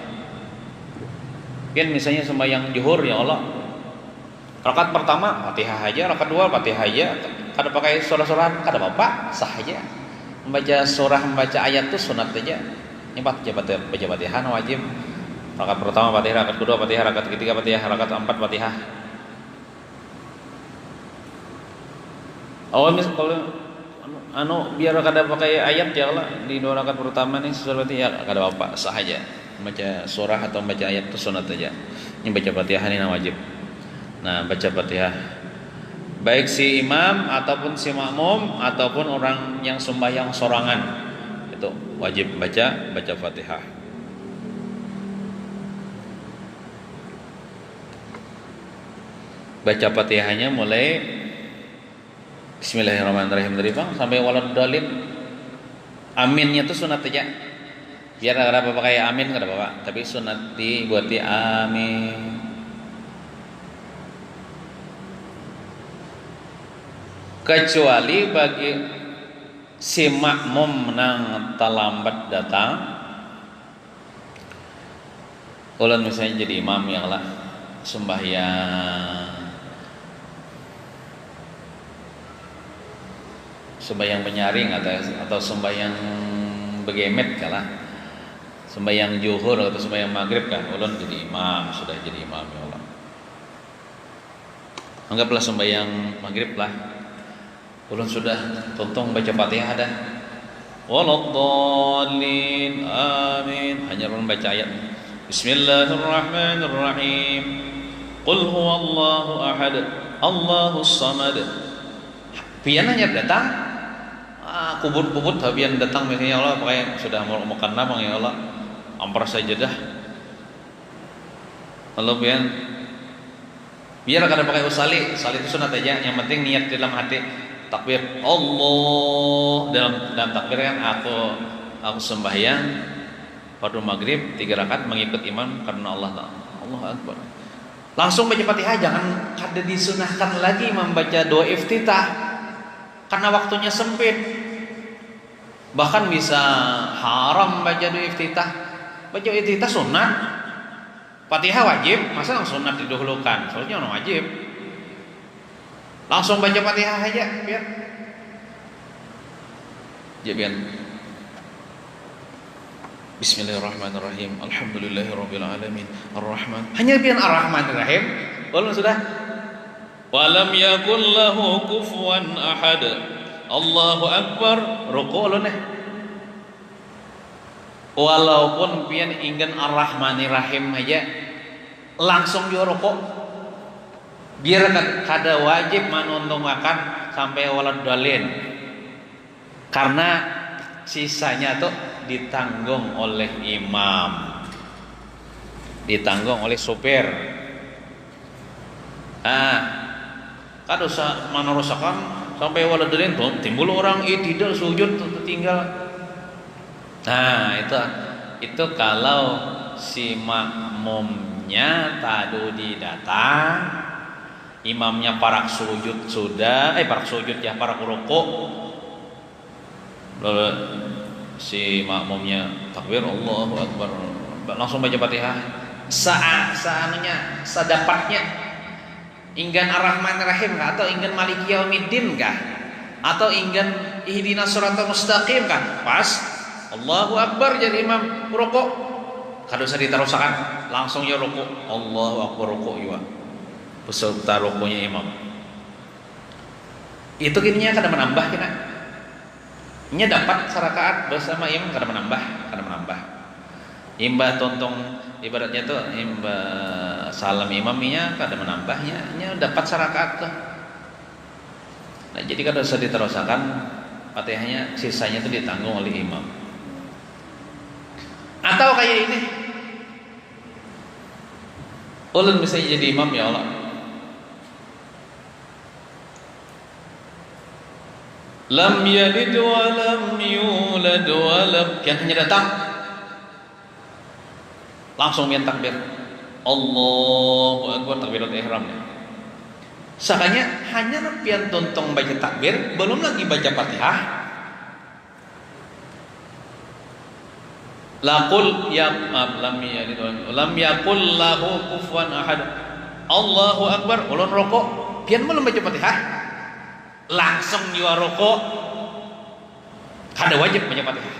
Kan misalnya sembahyang zuhur ya Allah, rakaat pertama Fatihah aja, rakaat kedua Fatihah aja, kada pakai surah-surah kada apa-apa, sah aja. Membaca surah, membaca ayat itu sunat aja. Ini baca Fatihah wajib. Rakaat pertama Fatihah, rakaat kedua Fatihah, rakaat ketiga Fatihah, rakaat keempat Fatihah. Kalau biar kada pakai ayat ya Allah, di 2 rakaat pertama nih seperti ya kada apa-apa, sah aja. Baca surah atau baca ayat itu sunat aja. Ini baca Fatihah ini wajib. Nah, baca Fatihah baik si imam ataupun si makmum ataupun orang yang sembahyang sorangan itu wajib baca Fatihah. Baca Fatihahnya mulai Bismillahirrahmanirrahim dari bang sampai waladhdallin. Aminnya tuh sunat aja. Biar ada apa pakai amin kada apa, tapi sunat dibuati amin. Kecuali bagi si makmum nang terlambat datang. Ulun misalnya jadi imam yang lah sembahyang penyaring atau sembahyang begemet kalah, sembahyang zuhur atau sembahyang maghrib kan, ulun jadi imam, sudah jadi imam ya Allah. Anggaplah sembahyang maghrib lah, ulun sudah tuntung baca Fatihah dah, waladhdallin amin, hanya ulun baca ayat Bismillahirrahmanirrahim, Qul huwallahu ahad, Allahus samad. Pian hanya datang kubut-kubut habian datang misalnya ya Allah, pakai sudah mau makan nama ya Allah, ampar saja dah. Lalu biar kada pakai usali itu sunat aja, yang penting niat dalam hati takbir Allah, dalam takbir kan aku sembahyang pada maghrib 3 rakaat mengikut imam karena Allah Akbar. Langsung baca Fatihah, jangan kada disunahkan lagi membaca doa iftitah karena waktunya sempit. Bahkan bisa haram baca doa iftitah. Baca iftitah sunat, Fatihah wajib, masa yang sunat didahulukan? Soalnya orang wajib. Langsung baca Fatihah aja biar. Bismillahirrahmanirrahim. Alhamdulillahirabbil alamin. Arrahman. Hanya biar Ar-Rahmanir-Rahim. Kalau sudah walam yakul lahu kufuwan ahad. Allahu Akbar, ruku' lo walaupun pian ingin Ar-Rahmanir-Rahim aja langsung juga ruku'. Biar kada wajib manuntungkan sampai waladhdallin. Karena sisanya tuh ditanggung oleh imam, ditanggung oleh sopir. Kan usah menerusakan sampai waladhdallin timbul orang tidak sujud tertinggal. Nah itu kalau si makmumnya tadu di datang imamnya parak sujud sudah, parak sujud ya, parak rukuk, lalu si makmumnya takbir Allahu Akbar, langsung baca Fatihah. Saanunya, sadapatnya, inggan Ar-Rahman Ar-Rahim kah, atau inggan Maliki Yaumiddin kah, atau inggan Ihdinas Shiratal Mustaqim kah? Pas Allahu Akbar jadi imam rukuk, kada usah diterusakan, langsung ya rukuk, Allahu Akbar rukuk juga peserta rukuknya imam. Itu kini kada menambah kena. Nya dapat sarakaat bersama imam kada menambah. Imbah tontong ibaratnya tuh imbah salam imamnya kada menambahnya, nya dapat sarakaat tuh. Nah, jadi kada usah diterusakan, Fatihahnya sisanya itu ditanggung oleh imam. Atau kayak ini, ulun bisa jadi imam ya Allah, lam yalid wa lam yulad wa lam, yang hanya datang langsung mian takbir Allahu Akbar, takbiratul ihram. Sakanya hanya pian tontong baca takbir, belum lagi baca Fatihah. Laqul ya lam yalid lam yakul lahu kufuwan ahad. Allahu Akbar, ulun rokok, pian belum baca Fatihah, langsung jiwa rokok, kada wajib baca Fatihah.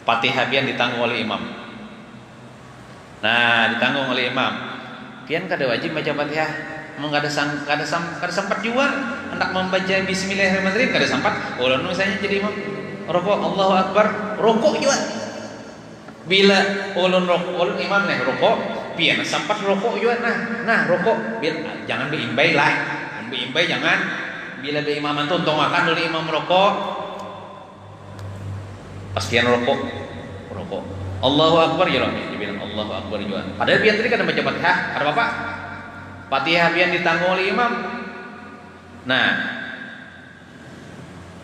Fatihah pian ditanggung oleh imam. Nah, ditanggung oleh imam. Pian kada wajib baca Fatihah. Mau kada sempat juga hendak membaca Bismillahirrahmanirrahim, kada sempat. Ulun misalnya jadi imam rokok Allahu Akbar, rokok juga. Bila ulun imam nih rokok, pian sempat rokok juga. Nah rokok biar jangan beimbai lah. Beimbai jangan. Bila beimaman tontong akan dulu imam rokok, pastian rokok Allahu Akbar ya Rabbi, dibilang Allahu Akbar juga. Padahal pian tadi kan baca Fatihah, ada apa? Fatihah pian ditanggung oleh imam. Nah,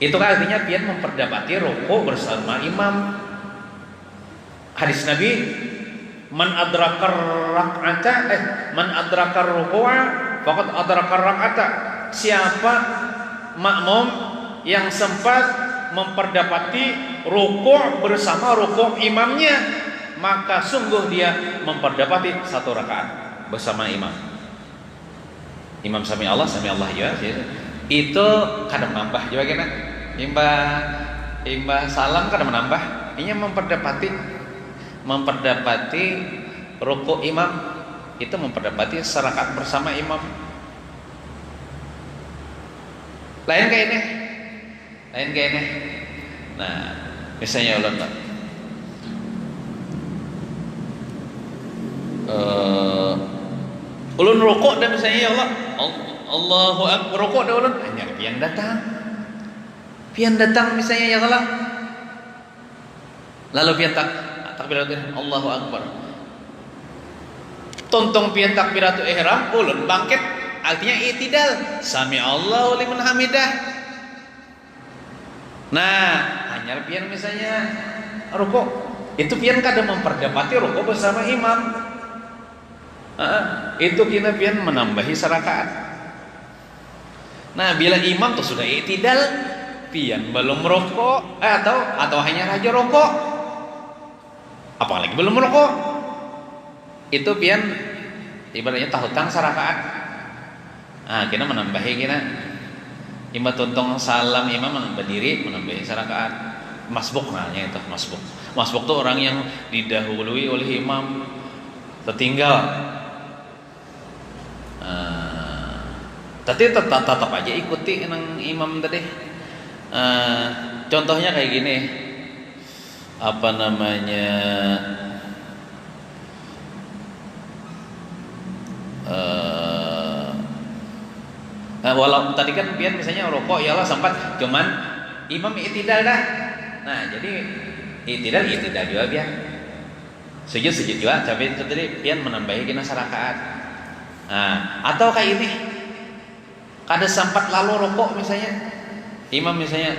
itu kan artinya pian memperdapati rukuk bersama imam. Hadis Nabi, man adrakar rak'ata man adrakar ruku'a faqad adrakar rak'ata. Siapa makmum yang sempat memperdapati rukuk bersama rukuk imamnya, maka sungguh dia memperdapati satu rakaat bersama imam. Imam sami Allah ya. Itu kadang menambah juga kena. Imbah salam kadang menambah. Ini memperdapati rukuk imam, itu memperdapati serakaat bersama imam. Lain kayak ini. Nah, misalnya ulun ulun rukuk dan misalnya ya Allah Allahu Akbar, rukuk dah ulun hanya pian datang misalnya ya Allah, lalu pian takbiratul Allahu Akbar, tontong pian takbiratul ihram, ulun bangkit, artinya i'tidal, sami Allahu liman hamidah. Nah, hanya pian misalnya rukuk, itu pian kadang memperdapati rukuk bersama imam. Itu kita pian menambahi serakaat. Nah, bila imam tuh sudah i'tidal, pian belum rukuk, atau hanya raja rukuk, apalagi belum rukuk, itu pian ibaratnya tahutang serakaat. Kita menambahi imam tontong salam imam berdiri menambahi serakaat. Masbuk namanya itu, masbuk tuh orang yang didahului oleh imam tertinggal. Tapi tetap aja ikuti nang imam tadi. Contohnya kayak gini, apa namanya, walau tadi kan pian misalnya rokok ya Allah sempat, cuman imam i'tidal dah. Nah, jadi i'tidal juga biar sujud juga, tapi itu tadi pian menambahi kena sarakaat. Atau kayak ini, kada sempat lalu rokok misalnya, imam misalnya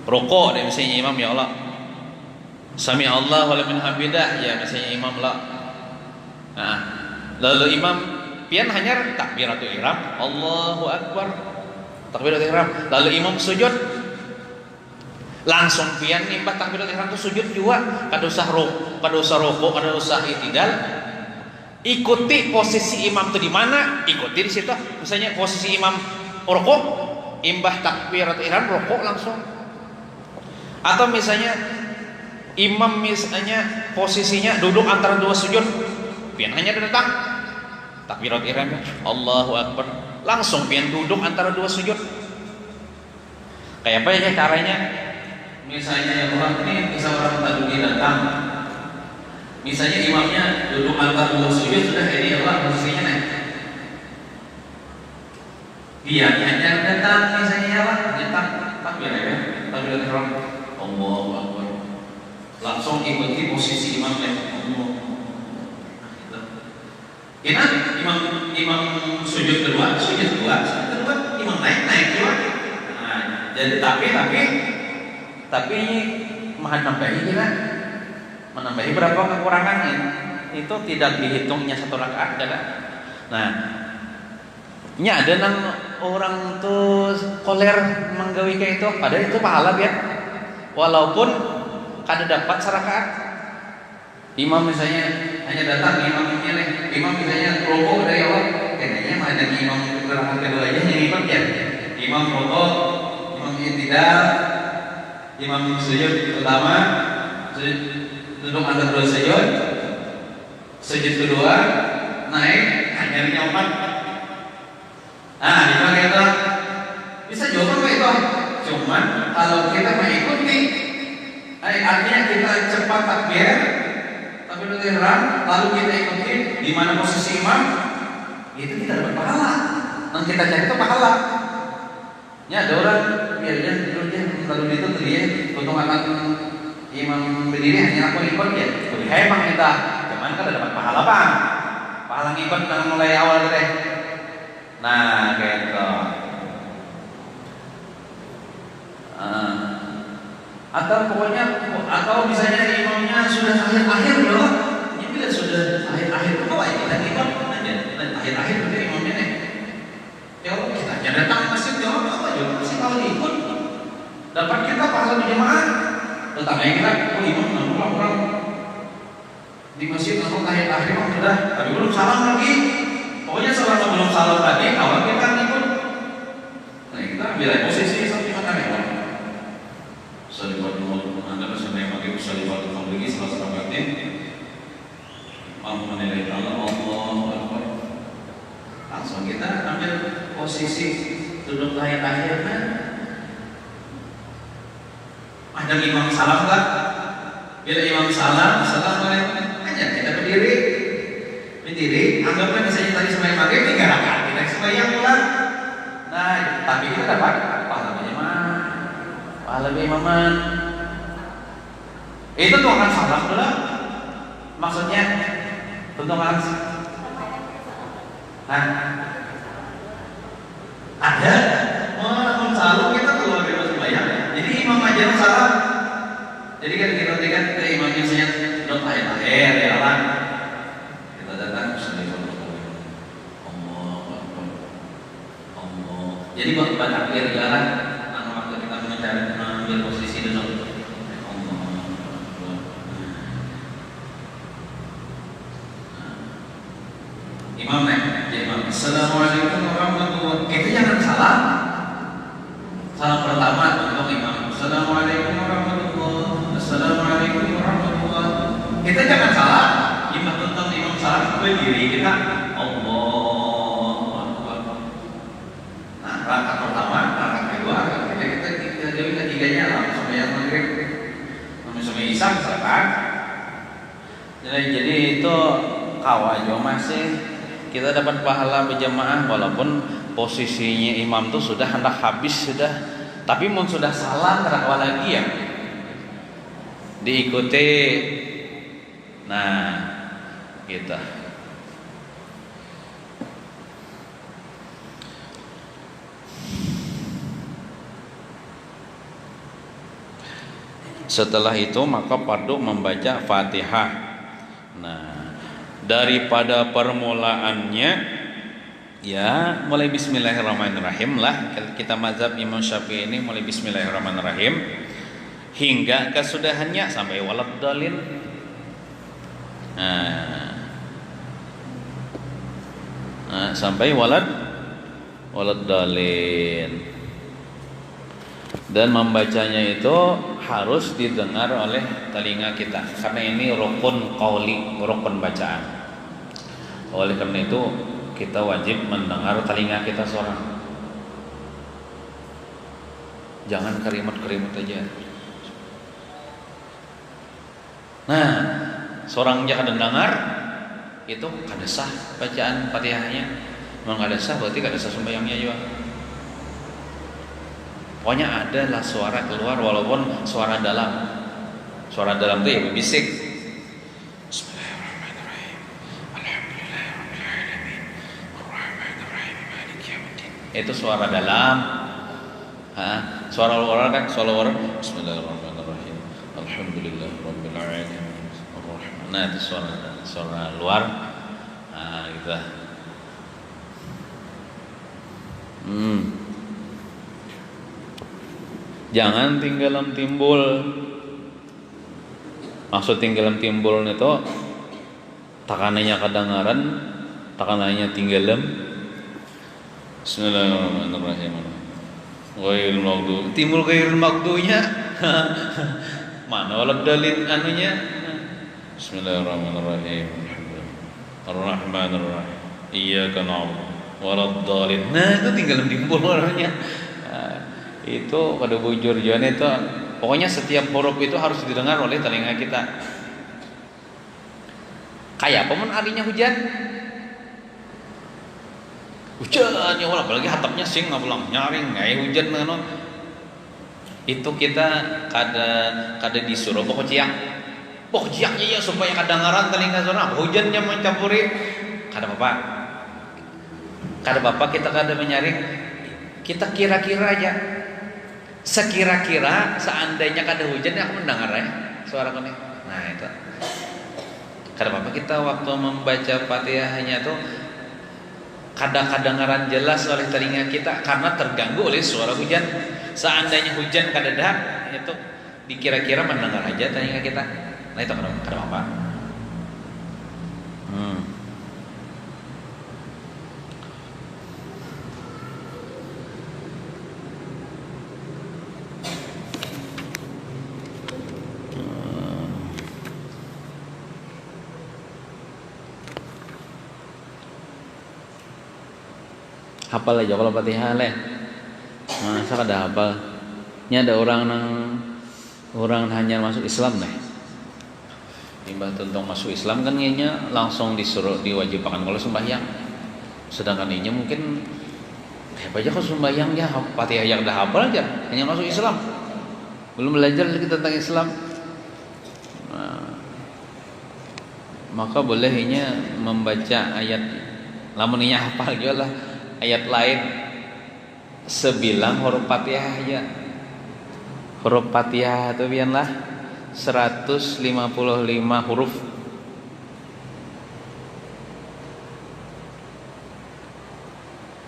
rokok dan misalnya imam ya Allah sami Allah wa liman hamidah, ya misalnya imam lah. lalu imam pian hanya takbiratul ihram, Allahu akbar, takbiratul ihram, lalu imam sujud, langsung pian nimbah takbiratul ihram itu sujud juga, kada usah rukuk, kada usah itidal. Ikuti posisi imam itu di mana, ikuti di situ. Misalnya posisi imam rukuk, imbah takbiratul ihram rukuk langsung. Atau misalnya imam posisinya duduk antara dua sujud, pian hanya datang takbiratul ihram, Allahu akbar, langsung pian duduk antara dua sujud. Kayak apa ya caranya? Misalnya orang tadi datang, misalnya imamnya duduk antara dua sujud, sudah ini Allah posisinya naik. Dia hanya datang, misalnya Allah datang takbiratul ihram, Allahu akbar, langsung ikuti posisi imam naik. Kita imam sujud kedua, imam naik juga. Nah, jadi tapi menambahi kita, menambahi berapa kekurangannya itu tidak dihitungnya satu rakaat, kada. Nah, nya ada nang orang tuh koler menggawi kayak itu, padahal itu pahala ya, walaupun kada dapat serakaat. Imam misalnya hanya datang, imam misalnya rokok dari awal, kayaknya ada imam rakaat kedua aja yang ikut ya. Imam rokok, imam tidak, imam sujud pertama, duduk antara dua sujud kedua, naik, hanya nyoman. Nah, dimana itu? Bisa jawaban kok itu. Cuman kalau kita mengikuti, artinya kita cepat takbiratul ihram, lalu kita ikuti di mana posisi imam, itu kita dapat pahala. Dan kita cari itu pahala. Ya ada orang biarnya dulu dia kalau itu dia untung akan imam berdiri hanya aku ikut ya. Lebih hebat kita. Cuman kan dapat pahala bang. Pahala ngikut dari mulai awal deh. Nah gitu. Atau pokoknya misalnya imamnya sudah akhir loh. Ini bila sudah akhir itu apa ini lagi imam akhir itu imamnya nih. Ya Allah kita aja datang masjid jawab apa juga masih kalau ikut dapat kita pahala berjamaah. Tetapi kita imam orang di masjid langsung akhir sudah tapi belum salam lagi. Pokoknya selama belum salam tadi awal kita ikut. Nah kita ambil posisi sampai mana ya? Sallallahu Anda masih pakai sallallahu alaihi salah rakaatnya. Mampu menilai Allah Akbar. Langsung kita ambil posisi duduk akhir-akhirnya. Ada imam salam lah. Bila imam salam, assalamualaikum, hanya kita berdiri, anggaplah misalnya tadi sembahyang maghrib 3 rakaat, kita sembahyang pulang. Nah, tapi kita dapat pahala berjamaah, pahala berimaman. Itu tuh akan salam dulu. Maksudnya, tuntungan. Nah, ada mau salam kita keluar dari sembahyang. Jadi imam aja salam. Jadi kan kita imam misalnya dot akhir ya lah. Kita datang Allah. Jadi buat takbir jalan, waktu kita mengambil posisi duduk. Imam naik, imam. Assalamualaikum warahmatullahi wabarakatuh. Kita jangan salam. Salam pertama untuk imam. Assalamualaikum warahmatullahi. Assalamualaikum warahmatullahi. Kita jangan salam. Imam tentang imam salam berdiri kita. Allahu Akbar. Nah, rakaat pertama, rakaat kedua, kita jadi ketiganya langsung yang maghrib. Sampai isya misalkan. Jadi itu kawajo masih kita dapat pahala berjamaah walaupun posisinya imam tuh sudah hendak habis sudah, tapi mun sudah salam terakwa lagi ya diikuti. Nah gitu. Setelah itu maka fardu membaca Fatihah. Nah daripada permulaannya ya mulai bismillahirrahmanirrahim lah. Kita mazhab Imam Syafi'i ini mulai bismillahirrahmanirrahim hingga kesudahannya sampai waladdallin. Sampai waladdallin. Dan membacanya itu harus didengar oleh telinga kita karena ini rukun qauli, rukun bacaan. Oleh karena itu kita wajib mendengar telinga kita seorang. Jangan kerimat-kerimat aja. Nah, seorang jangan dengar itu kada sah bacaan Fatihahnya. Memang kada sah berarti kada sah sembahyangnya juga. Pokoknya adalah suara keluar walaupun suara dalam. Suara dalam itu ya berbisik. Bismillahirrahmanirrahim. Alhamdulillahirabbil alamin. Arrahmanirrahim. Maliki yaumiddin. Itu suara dalam. Suara luar kan suara luar. Bismillahirrahmanirrahim. Alhamdulillahirabbil alamin. Arrahman. Nah, itu suara luar. Gitu. Jangan tinggalan timbul. Maksud tinggalan timbul itu takanannya kedengaran, takanannya tinggalan. Bismillahirrahmanirrahim. Ghairil maghdubi. Timbul ghairil maghdubinya. Mana waladdallin anunya? Bismillahirrahmanirrahim. Ar-Rahmanir-Rahim. Iyyaka na'budu waladdallin. Nah, itu tinggalan timbul orangnya. Itu pada bujur jalan itu pokoknya setiap huruf itu harus didengar oleh telinga kita. Kayak apa mun arinya hujan ya Allah, apalagi hatapnya sing ngapulang nyaring kayak hujan ngono. Itu kita kada disuruh pokoknya ya supaya kadengaran telinga sana hujannya mencampuri kada apa-apa kita kada menyaring, kita kira-kira aja. Sekira-kira seandainya kada hujan aku mendengar ya suara kene. Nah itu. Kada apa-apa kita waktu membaca Fatihahnya tuh kadang-kadengaran jelas oleh telinga kita karena terganggu oleh suara hujan. Seandainya hujan kada ada itu dikira-kira mendengar aja telinga kita. Nah itu kada apa-apa. Hafal aja kalau Fatihah leh. Masa kada hafal? Nya ada orang hanya masuk Islam deh. Timbang tentang masuk Islam kan ianya langsung disuruh diwajibkan kalau sembahyang. Sedangkan ianya mungkin apa aja kalau sembahyangnya Fatihah yang dah hafal aja, hanya masuk Islam. Belum belajar lagi tentang Islam. Maka boleh ianya membaca ayat lamun ianya hafal juga lah. Ayat lain sebilang huruf Fatihah aja. Huruf Fatihah itu biarlah 155 huruf.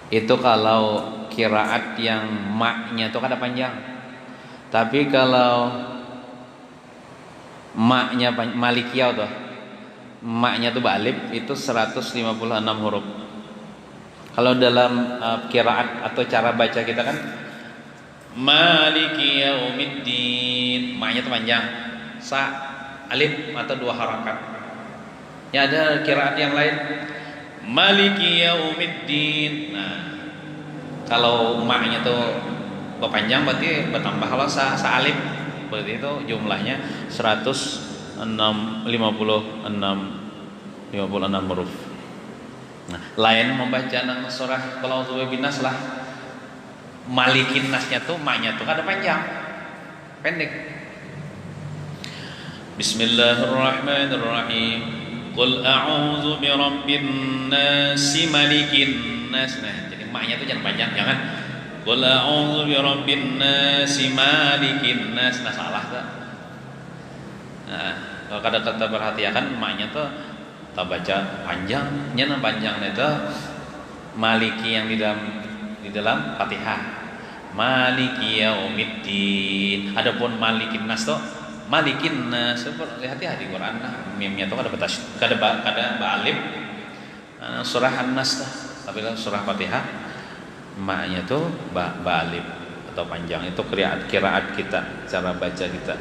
Itu kalau qiraat yang maknya itu kada panjang. Tapi kalau maknya Malikiyah tuh, maknya tuh ba'alif itu 156 huruf. Kalau dalam qiraat atau cara baca kita kan Maliki yaumiddin, maknya itu panjang, sa alif atau 2 harakat. Ya ada qiraat yang lain Maliki yaumiddin. Nah, kalau maknya itu panjang berarti bertambah kalau sa alif berarti itu jumlahnya 156 huruf. Nah, lain membaca nang surah Qul a'udzu binas lah. Malikin nasnya tuh maknya tuh kada panjang. Pendek. Bismillahirrahmanirrahim. Qul a'udzu birabbin nas malikin nas. Nah, jadi maknya tuh jangan panjang, jangan. Qul a'udzu birabbin nas malikin nas. Nah, salah tak? Nah, kalau kada perhatikan maknya tuh kita baca panjangnya, panjangnya itu Maliki yang di dalam Fatihah, Maliki yaumiddin. Adapun Malikin Nas tuh Malikin Nas, hati-hati di Quran nah mimnya tuh kada alif surah An-Nas tuh, tapi surah Fatihah maknya tuh alif atau panjang. Itu kiraat kita, cara baca kita.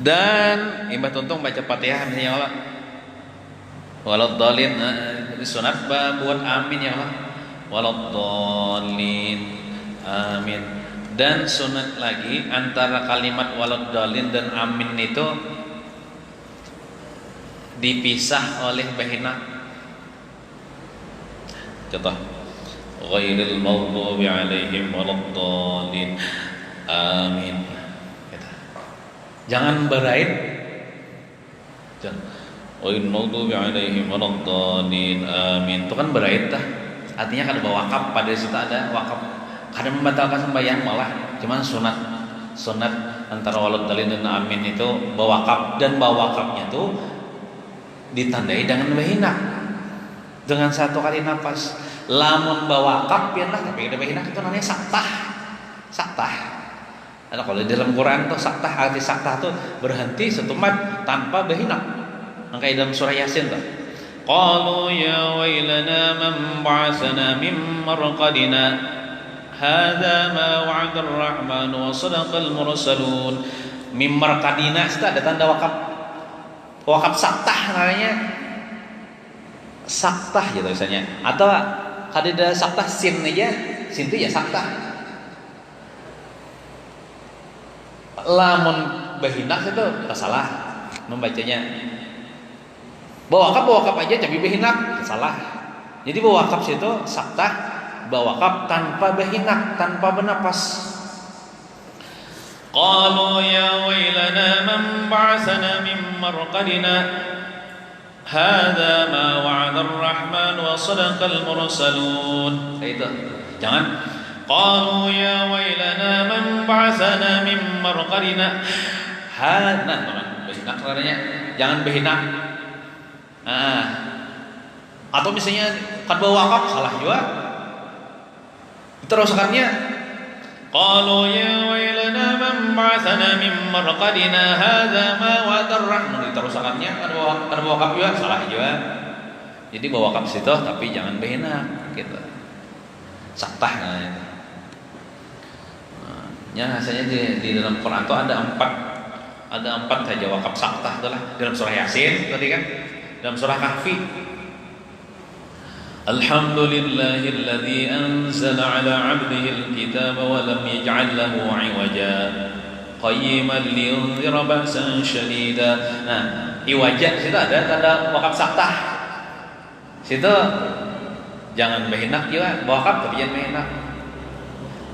Dan imbah tuntung baca Fatihah ya Allah. Waladhdallin sunat buat amin ya Allah. Waladhdallin amin. Dan sunat lagi antara kalimat waladhdallin dan amin itu dipisah oleh bahina. Contoh, ghairil maghdubi alaihim waladhdallin amin. Jangan beraid. Jangan. Ghairil maghdubi alaihim waladhdallin amin. Itu kan beraid tah. Artinya kada bawa wakaf, pada situ ada wakaf. Kada membatalkan sembahyang malah, cuman sunat antara waladhdallin dan amin itu bawa wakaf, dan bawa wakafnya tuh ditandai dengan bahina. Dengan satu kali nafas. Lamun bawa wakaf pian lah, tapi kada bahina itu namanya saktah. Saktah. Nah, kalau di dalam Quran tuh saktah, arti saktah tuh berhenti setumat tanpa bahina. Makanya dalam surah Yasin tuh, qalu ya wailana man ba'atsana min marqadina hadza ma wa'ada ar-rahman wa sadaqal mursalun. Min marqadina itu ada tanda wakaf. Wakaf saktah namanya. Saktah gitu misalnya. Atau ada saktah sin aja, sin itu ya saktah. Lamun bahinak itu salah membacanya. Bawa wakaf aja tapi bahinak salah. Jadi bawa wakaf itu saktah, bawa wakaf tanpa bahinak, tanpa bernapas. Qalu ya wailana man ba'atsana min marqadina hadza ma wa'ada ar-rahman wa sadaqal mursalun. Itu. Jangan qalu ya wailana man ba'atsana min marqadina hadza. Bahinak caranya. Jangan bahinak. Atau misalnya kad bawa wakaf salah juga. Terusakannya qalu ya wailana man ba'atsana min marqadina hadza ma wa'ada ar-rahman. Terusakannya kad bawa wakaf juga salah juga. Jadi bawa wakaf situ tapi jangan bahinak gitu. Saktah namanya. Ya rasanya di dalam Quran itu ada empat saja wakaf saktah itulah. Dalam surah Yasin tadi kan, dalam surah Kahfi, alhamdulillahilladzi anzala ala 'abdihi al-kitaba wa lam yaj'al lahu 'iwaja qayyiman liyunzira ba'san syadida. Nah, iwaja situ ada tanda wakaf saktah. Situ jangan bahinak juga, wakaf tapi jangan bahinak.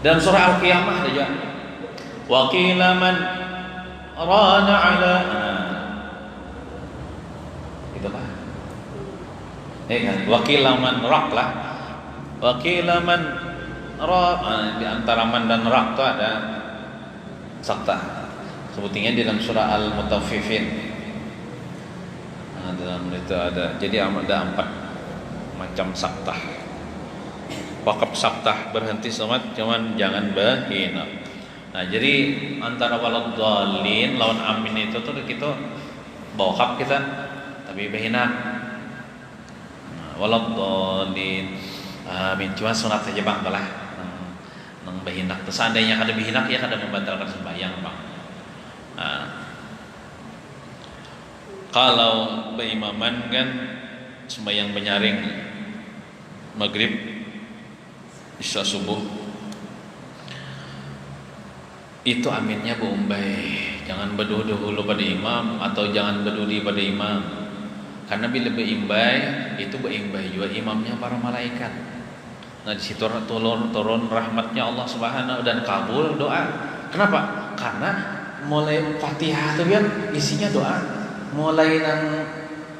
Dalam surah Al-Qiyamah ada juga wa qila man rana 'ala itu Pak. Kan wakilaman rak lah. Wakilaman rak di antara man dan rak itu ada saktah. Sebutnya di dalam surah Al-Mutaffifin. Dalam itu ada. Jadi ada 4 macam saktah. Wakaf saktah berhenti somat, cuman jangan bahina. Nah, jadi antara waladhdallin lawan amin itu tuh kita wakaf kita tapi bahina. Waladhdallin amin cuma sunat saja Bang lah. Nang bahinak. Seandainya kada bahinak ya kada membatalkan sembahyang Bang. Nah, kalau berimaman kan sembahyang penyaring maghrib isya subuh itu aminnya bombay, jangan berdoa pada imam atau jangan berduri pada imam, karena bila berimbai itu berimbai juga imamnya para malaikat. Nah di situ turun rahmatnya Allah Subhanahu dan kabul doa. Kenapa? Karena mulai Fatihah itu kan isinya doa, mulai nang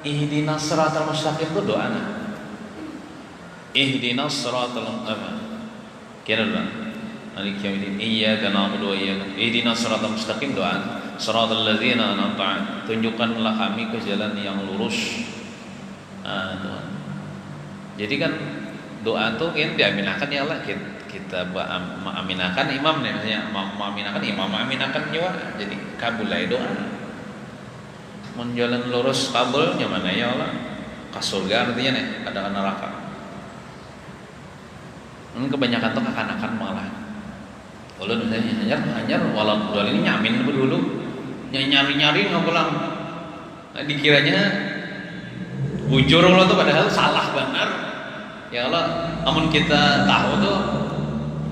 ihdinas siratal mustaqim itu doa. ihdinas siratal kira dulu Malik yaumiddin iyyaka na'budu wa iyyaka ihdinas siratal mustaqim doa siratal ladzina an'amta tunjukkanlah kami ke jalan yang lurus. Tuhan. Jadi kan doa tuh yang diaminakan ya Allah kita mengaminakan imam nih maksudnya mengaminakan imam mengaminakan juga jadi kabulai doa menjalan lurus kabulnya mana ya Allah ke surga artinya nih ada neraka. Kebanyakan tuh kekanakan malah kalau misalnya hanyar walau dua ini nyamin dulu nyari nggak pulang dikiranya bujur Allah tuh padahal salah benar ya Allah. Namun kita tahu tuh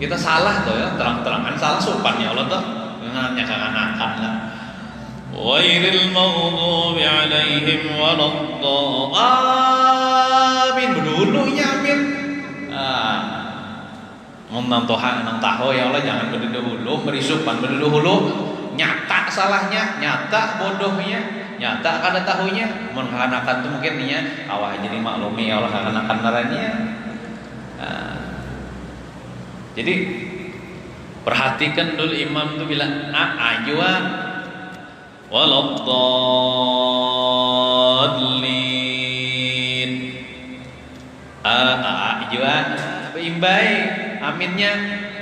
kita salah tuh ya terang-terangan salah sopan ya Allah tuh dengan kekanakan lah. Ghairil maghdubi alaihim waladdallin dulu nyamin nang tahu ya Allah jangan berdahulu merisupan berdahulu nyata salahnya nyata bodohnya nyata kada tahunya mengkanakan tuh mungkin nya awah jadi maklumi ya Allah kanakan naranya. Jadi perhatikan dulu imam tuh bilang ajwa waladdallin ajwa imbai aminnya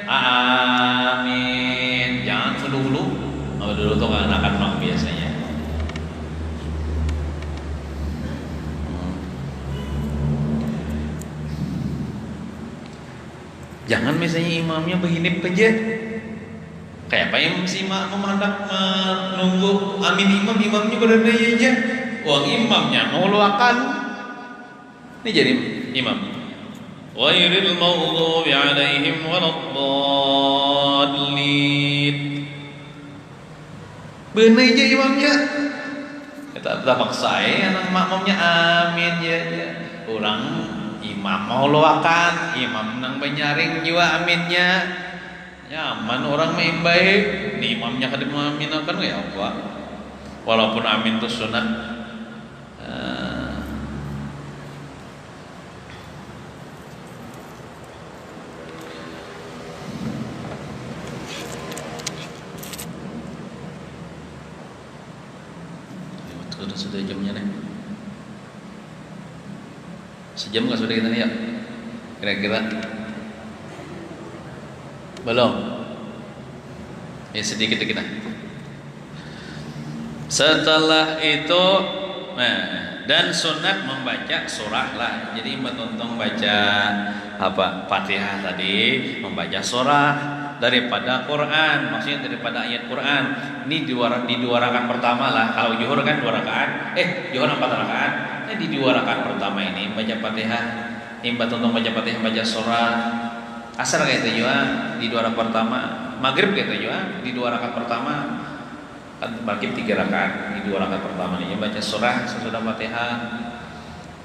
amin jangan dulu tuh kanakan mak biasanya. Jangan misalnya imamnya begini aja kayak apa yang si imam memandang menunggu amin imamnya berada aja uang imamnya mau luakan ini jadi imam ghairil maghdubi alaihim waladdallin bener aja imamnya kita paksa anak makmumnya amin ya orang imam mau luakan imam nang banyaring jiwa aminnya nyaman orang main baik di imamnya kada mengaminakan ya apa walaupun amin itu sunat. Sudah jamnya nih sejam nggak sudah kita lihat kira-kira belum ya sedikit kita setelah itu dan sunat membaca surah lah jadi menonton baca apa Fatihah tadi membaca surah daripada Quran maksudnya daripada ayat Quran ini di dua rakaat pertama lah kalau zuhur kan 2 rakaat zuhur 4 rakaat di 2 rakaat pertama ini baca Fatihah imba tonton baca Fatihah baca surah asar kayak itu juga di 2 rakaat pertama maghrib kayak itu juga di 2 rakaat pertama kan maghrib 3 rakaat di 2 rakaat pertama ini baca surah sesudah Fatihah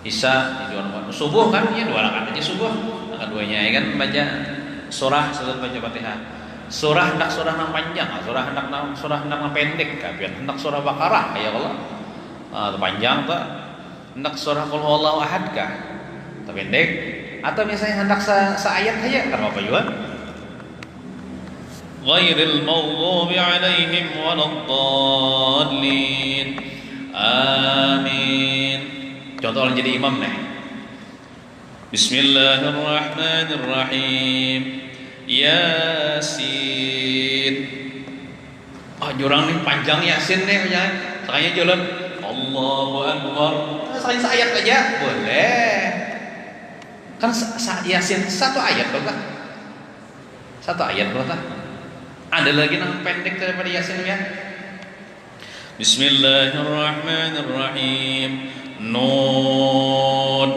isya di 2 rakaat subuh kan ya 2 rakaat aja subuh keduanya ya kan baca surah sesudah baca Fatihah surah hendak surah nang panjang surah hendak nang pendek kabian hendak surah Baqarah ya Allah panjang tak hendak surah qul huwallahu ahad kah pendek atau misalnya hendak seayat saja kan apa juga ghairil maghdubi alaihim waladdallin amin. Contoh orang jadi imam nih Bismillahirrahmanirrahim Yasin jurang nih panjang Yasin nih makanya jalan Allahu Akbar selain seayat aja boleh kan Yasin 1 ayat loh kak 1 ayat loh kak ada lagi yang pendek daripada Yasin ya Bismillahirrahmanirrahim Nun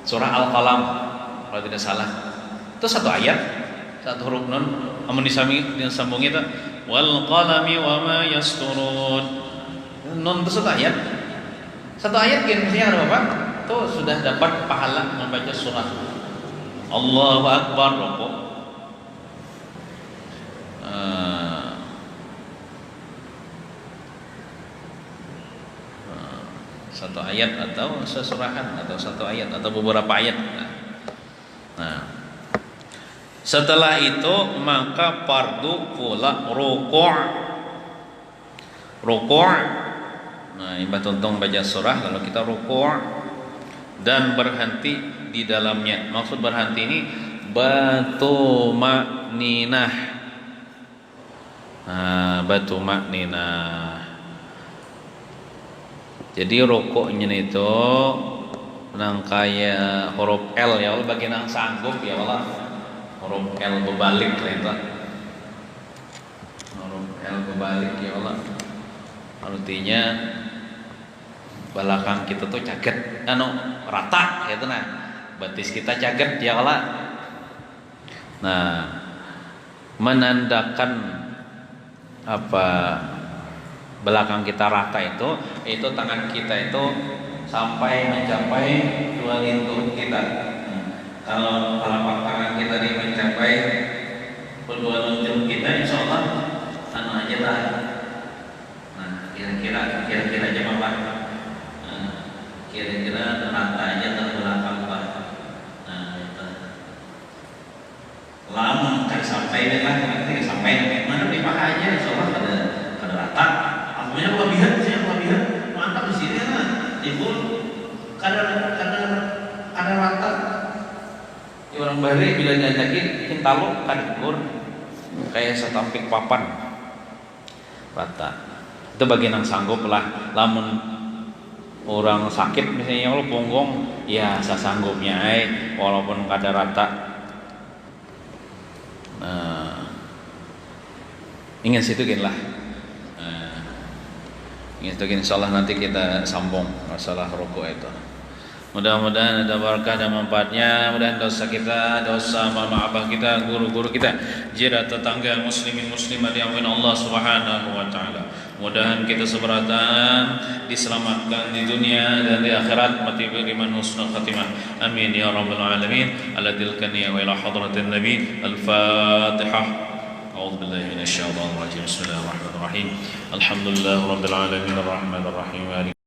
surah Al-Qalam kalau tidak salah itu 1 ayat 1 huruf nun amun disambung itu wal qalami wa ma yasturun nun itu 1 ayat 1 ayat gini ada apa tuh sudah dapat pahala membaca surah Allahu Akbar rokok 1 ayat atau sesurahan atau 1 ayat atau beberapa ayat Setelah itu maka fardu pula rukuk. Nah, ibarat untung baca surah lalu kita rukuk dan berhenti di dalamnya. Maksud berhenti ini batu makninah. Nah, batu makninah. Jadi rukuknya itu nang kaya huruf L ya Allah, bagi nang sanggup ya Allah. Huruf L berbalik itu. Huruf L berbalik ya Allah. Artinya belakang kita tuh caget, rata ya nah. Batis kita caget ya Allah. Nah, menandakan apa belakang kita rata itu tangan kita itu sampai mencapai dua lintut kita. Kalau telapak tangan kita ini mencapai kedua lintut kita, insya Allah aja lah. Nah, kira-kira jam apa? Kira-kira rata aja terbelakang Pak. Nah, itu. Lama kan sampai lah, nanti sampai mana di paha aja, insya Allah pada rata. Punya kelebihan, mantap di sini lah. Ibu kadang rata. Di orang bari bila nyanyakin hintalo kadukur kayak setampik papan rata. Itu bagian yang sanggup lah. Lamun orang sakit misalnya lo ponggong, ya sasanggupnya walaupun kada rata. Nah, ingin situ gini lah. Itu insyaallah nanti kita sambung masalah rukuk itu. Mudah-mudahan ada barakah dan manfaatnya. Mudah-mudahan dosa kita, dosa mama abah kita, guru-guru kita, jiran tetangga muslimin muslimat diampuni Allah Subhanahu wa taala. Mudah-mudahan kita seberatan diselamatkan di dunia dan di akhirat, mati beriman husnul khatimah. Amin ya rabbal alamin. Aladilkani wa ila hadratin nabi. Al-Fatihah. أعوذ بالله من الشيطان الرجيم. بسم الله الرحمن الرحيم. الحمد لله رب العالمين الرحمن الرحيم.